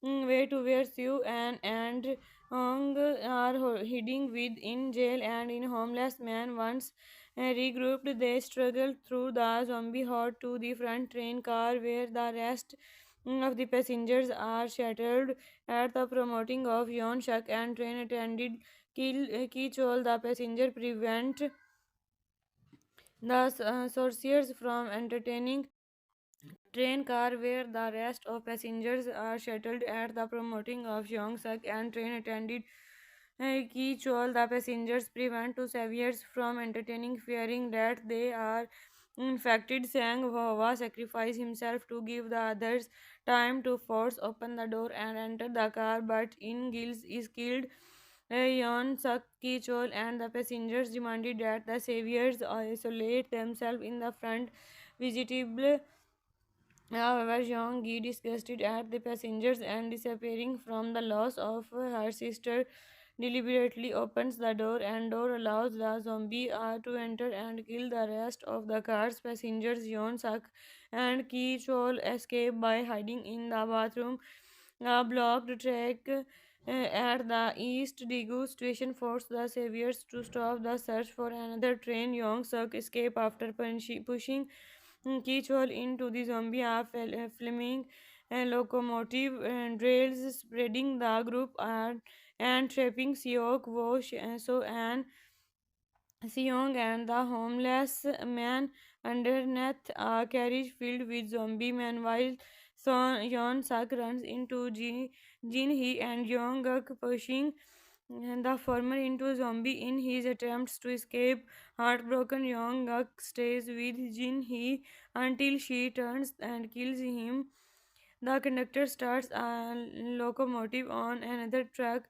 way to where Siu and Hong are hiding within jail and in homeless man. Once regrouped, they struggle through the zombie horde to the front train car where the rest of the passengers are shuttled. At the promoting of Yon Shak and train attended Ki Chol, the passenger prevent the sorcerers from entertaining train car where the rest of passengers are shuttled. At the promoting of Yongsak and train attendant Ki Chol, the passengers prevent two saviors from entertaining, fearing that they are infected. Sang Hwa sacrifices himself to give the others time to force open the door and enter the car, but In Gils is killed. Yon Sak, Ki Chol, and the passengers demanded that the saviors isolate themselves in the front vegetable. However, Jeong Gi, disgusted at the passengers and disappearing from the loss of her sister, deliberately opens the door and door allows the zombie to enter and kill the rest of the car's passengers. Yeon Sak and Ki Chol escape by hiding in the bathroom. A blocked track at the East Daegu station forced the saviors to stop the search for another train. Yong Suk escape after pushing Kichwal into the zombie flaming locomotive rails, spreading the group and trapping Seok Wo So and Seong and the homeless man underneath a carriage filled with zombie men, while Yeon Sak runs into Jin Hee and Yong Guk, pushing the former into zombie in his attempts to escape. Heartbroken, Yong Guk stays with Jin Hee until she turns and kills him. The conductor starts a locomotive on another track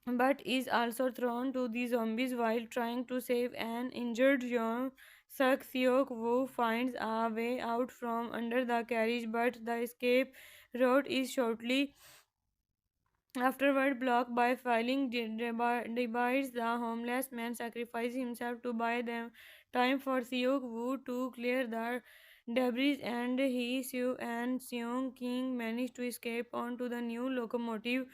but is also thrown to the zombies while trying to save an injured Yeon Suk. Seok Woo finds a way out from under the carriage, but the escape route is shortly afterward blocked by filing divides. The homeless man sacrifices himself to buy them time for Seok Woo to clear the debris, and he, Sue, and Seong King manage to escape onto the new locomotive.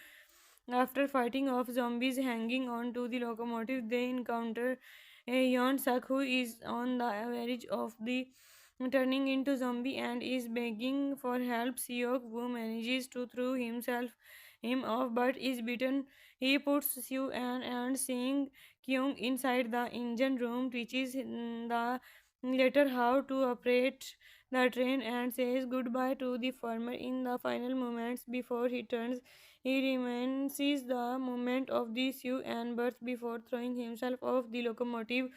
After fighting off zombies hanging onto the locomotive, they encounter Yeon Suk, who is on the verge of the turning into zombie and is begging for help. Seok Woo manages to throw him off but is beaten. He puts Sue and Sing Kyung inside the engine room, teaches the later how to operate the train and says goodbye to the farmer in the final moments before he turns. He reminisces the moment of the Sue and birth before throwing himself off the locomotive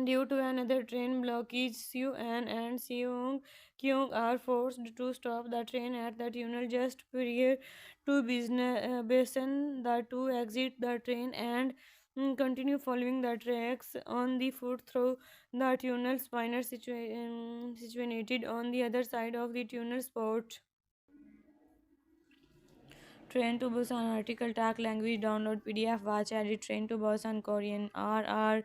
due to another train blockage. Sue-an and Seung-kyung are forced to stop the train at the tunnel just prior to Basin. The two exit the train and continue following the tracks on the foot through the tunnel. Spinner situated on the other side of the tunnel spot. Train to Busan article tag language download PDF watch edit Train to Busan Korean RR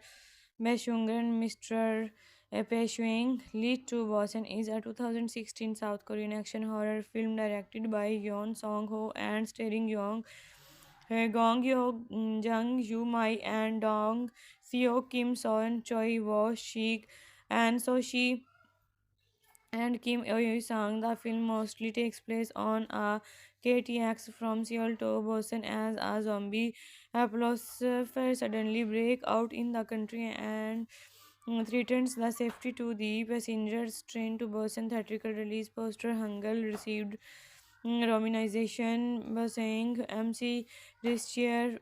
Beshungen Mr. Peshwing Lead to Busan is a 2016 South Korean action horror film directed by Yeon Song Ho and starring Gong Yo Jung Yu Mai and Dong Seo Kim Son Choi Wo Shik and So Shi and Kim Eui Sang. The film mostly takes place on a KTX from Seoul to Busan as a zombie apocalypse suddenly break out in the country and threatens the safety to the passengers. Train to Busan theatrical release poster Hangul received romanization saying MC Ristier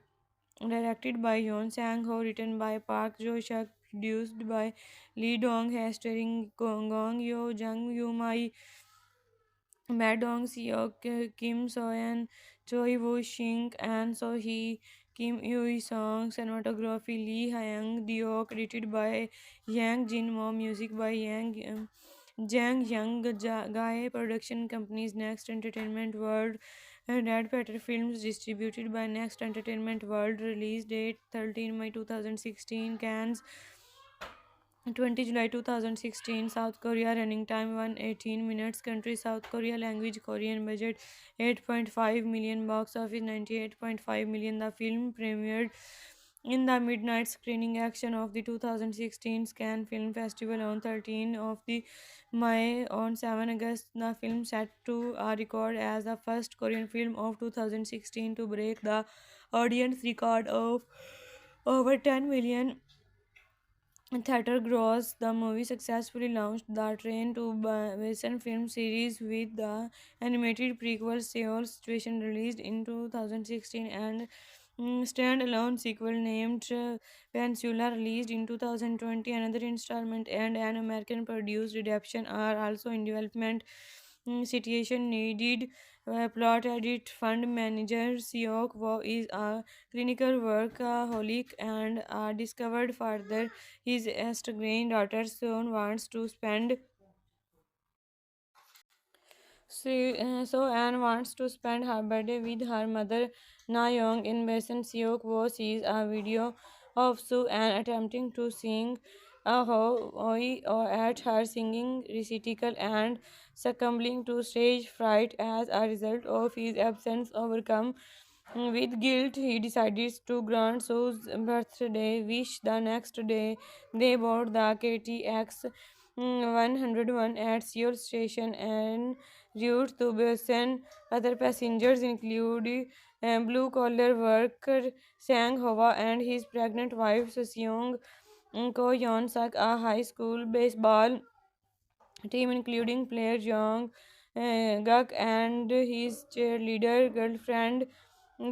directed by Yeon Sang Ho, written by Park Jo Shak, produced by Lee Dong Hae, starring Gong Yo, Jung Yoo Mai, Ma Dong Seok, Kim Soyeon, Choi Woo Shing, and So Hee, Kim Yoo Song, cinematography Lee Hyang Dio, edited by Yang Jin Mo, music by Jang Young Gae, production companies Next Entertainment World, Red Petter Films, distributed by Next Entertainment World, release date 13 May 2016, Cannes 20 July 2016, South Korea, running time 118 minutes, country South Korea, language Korean, budget 8.5 million, box office 98.5 million. The film premiered in the midnight screening action of the 2016 Cannes Film Festival on 13 of the May. On 7 August, the film set to a record as the first Korean film of 2016 to break the audience record of over 10 million theater gross. The movie successfully launched the Train to Busan film series with the animated prequel Seoul Situation released in 2016 and standalone sequel named Peninsula released in 2020. Another installment and an American produced adaptation are also in development. Situation needed plot edit fund manager Seok Wo is a clinical workaholic and discovered further his estranged daughter soon wants to spend so Anne wants to spend her birthday with her mother Na Young. In Basin Seok Wo sees a video of Sue Anne attempting to sing a hoi or at her singing recital and succumbing to stage fright as a result of his absence. Overcome with guilt, he decides to grant Sue's birthday wish. The next day, they board the KTX 101 at Seoul Station and route to Busan. Other passengers include blue collar worker Sang Hwa and his pregnant wife Seong Ko Yeon Suk, a high school baseball team including player Jong Guk and his cheerleader girlfriend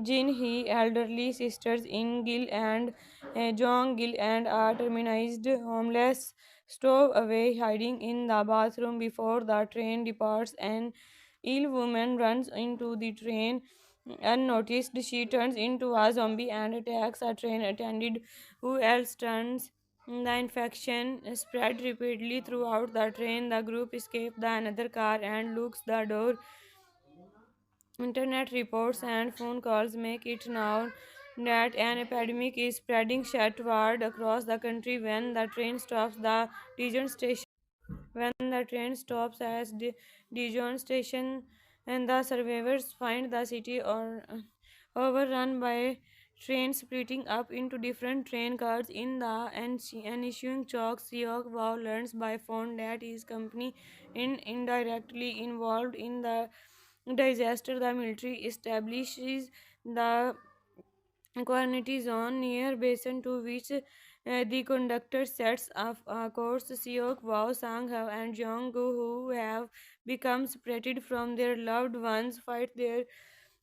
Jin Hee, elderly sisters In Gil and Jong Gil, and are terminized homeless stowaway hiding in the bathroom before the train departs. An ill woman runs into the train unnoticed. She turns into a zombie and attacks a train attendant who else turns. The infection spread rapidly throughout the train. The group escapes the another car and locks the door. Internet reports and phone calls make it known that an epidemic is spreading southward across the country. When the train stops at Dijon station, and the survivors find the city overrun by trains splitting up into different train cars. In the ensuing shock, Seok Wow learns by phone that his company is indirectly involved in the disaster. The military establishes the quarantine zone near Basin to which The conductor sets off a course. Seok, Wao, Sang-hao, and Jong-gu, who have become separated from their loved ones, fight their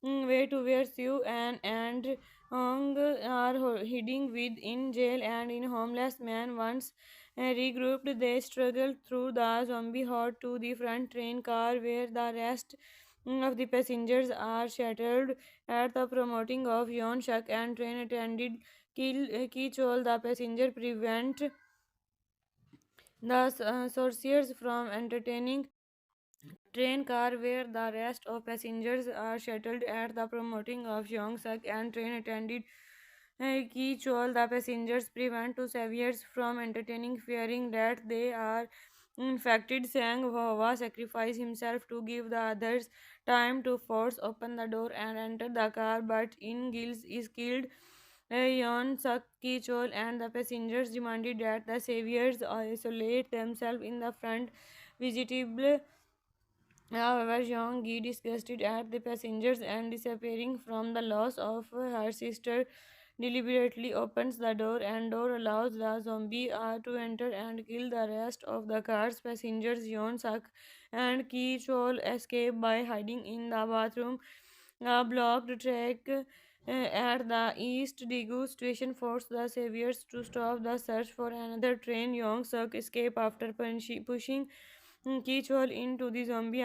way to where Siu and Hong are hiding within jail and in homeless man. Once regrouped, they struggle through the zombie horde to the front train car where the rest of the passengers are shattered at the promoting of Yon Shak and train attendant Ki Chol. The passenger prevent the sorcerers from entertaining train car where the rest of passengers are shuttled at the promoting of Yongsak and train attended Ki Chol. The passengers prevent two saviors from entertaining fearing that they are infected. Sang Hwa sacrifice himself to give the others time to force open the door and enter the car, but in Gills is killed. Yon Sak Ki Chol and the passengers demanded that the saviors isolate themselves in the front vegetable. However, Jeong Gi, disgusted at the passengers and disappearing from the loss of her sister, deliberately opens the door and door allows the zombie to enter and kill the rest of the car's passengers. Yeon Suk and Ki Chol escape by hiding in the bathroom. A blocked track at the East Daegu station forced the saviors to stop the search for another train. Yong Suk escape after pushing Kichwal into the zombie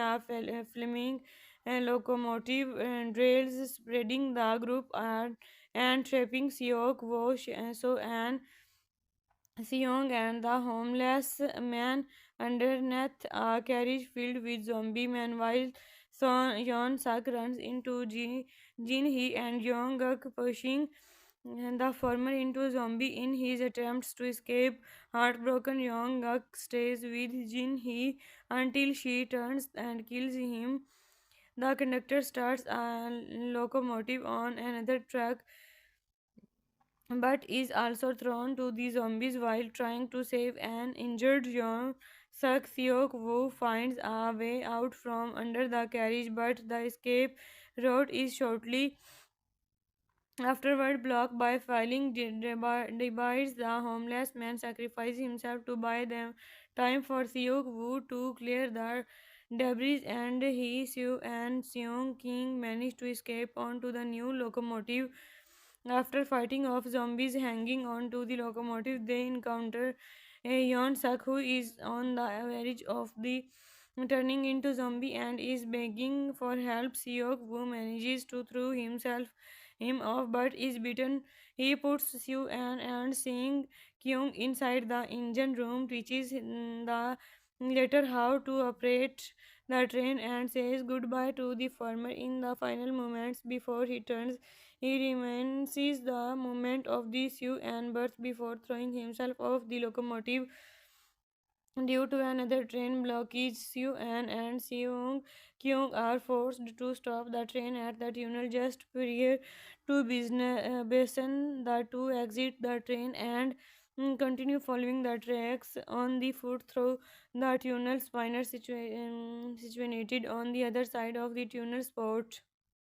flaming locomotive rails, spreading the group and trapping Seok, Wo, So, and Seong and the homeless man underneath a carriage filled with zombie men while Yeon Sak runs into Jin Hee and Young Guk pushing the former into zombie in his attempts to escape. Heartbroken, Young Guk stays with Jin Hee until she turns and kills him. The conductor starts a locomotive on another track but is also thrown to the zombies while trying to save an injured young Suk Seok Woo finds a way out from under the carriage, but the escape route is shortly afterward blocked by filing divides. The homeless man sacrifices himself to buy them time for Seok Woo to clear the debris, and he, Sue, and Seong King manage to escape onto the new locomotive. After fighting off zombies hanging on to the locomotive, they encounter a Yon Sak who is on the verge of the turning into zombie and is begging for help. Seok Woo manages to throw him off but is beaten. He puts Sue and seeing Kyung inside the engine room teaches the later how to operate the train and says goodbye to the former in the final moments before he turns. He reminisces the moment of the Sue and birth before throwing himself off the locomotive. Due to another train blockage, Sue-an and Seung-kyung are forced to stop the train at the tunnel just prior to Basin. The two exit the train and continue following the tracks on the foot through the tunnel. Spinner situated on the other side of the tunnel spot.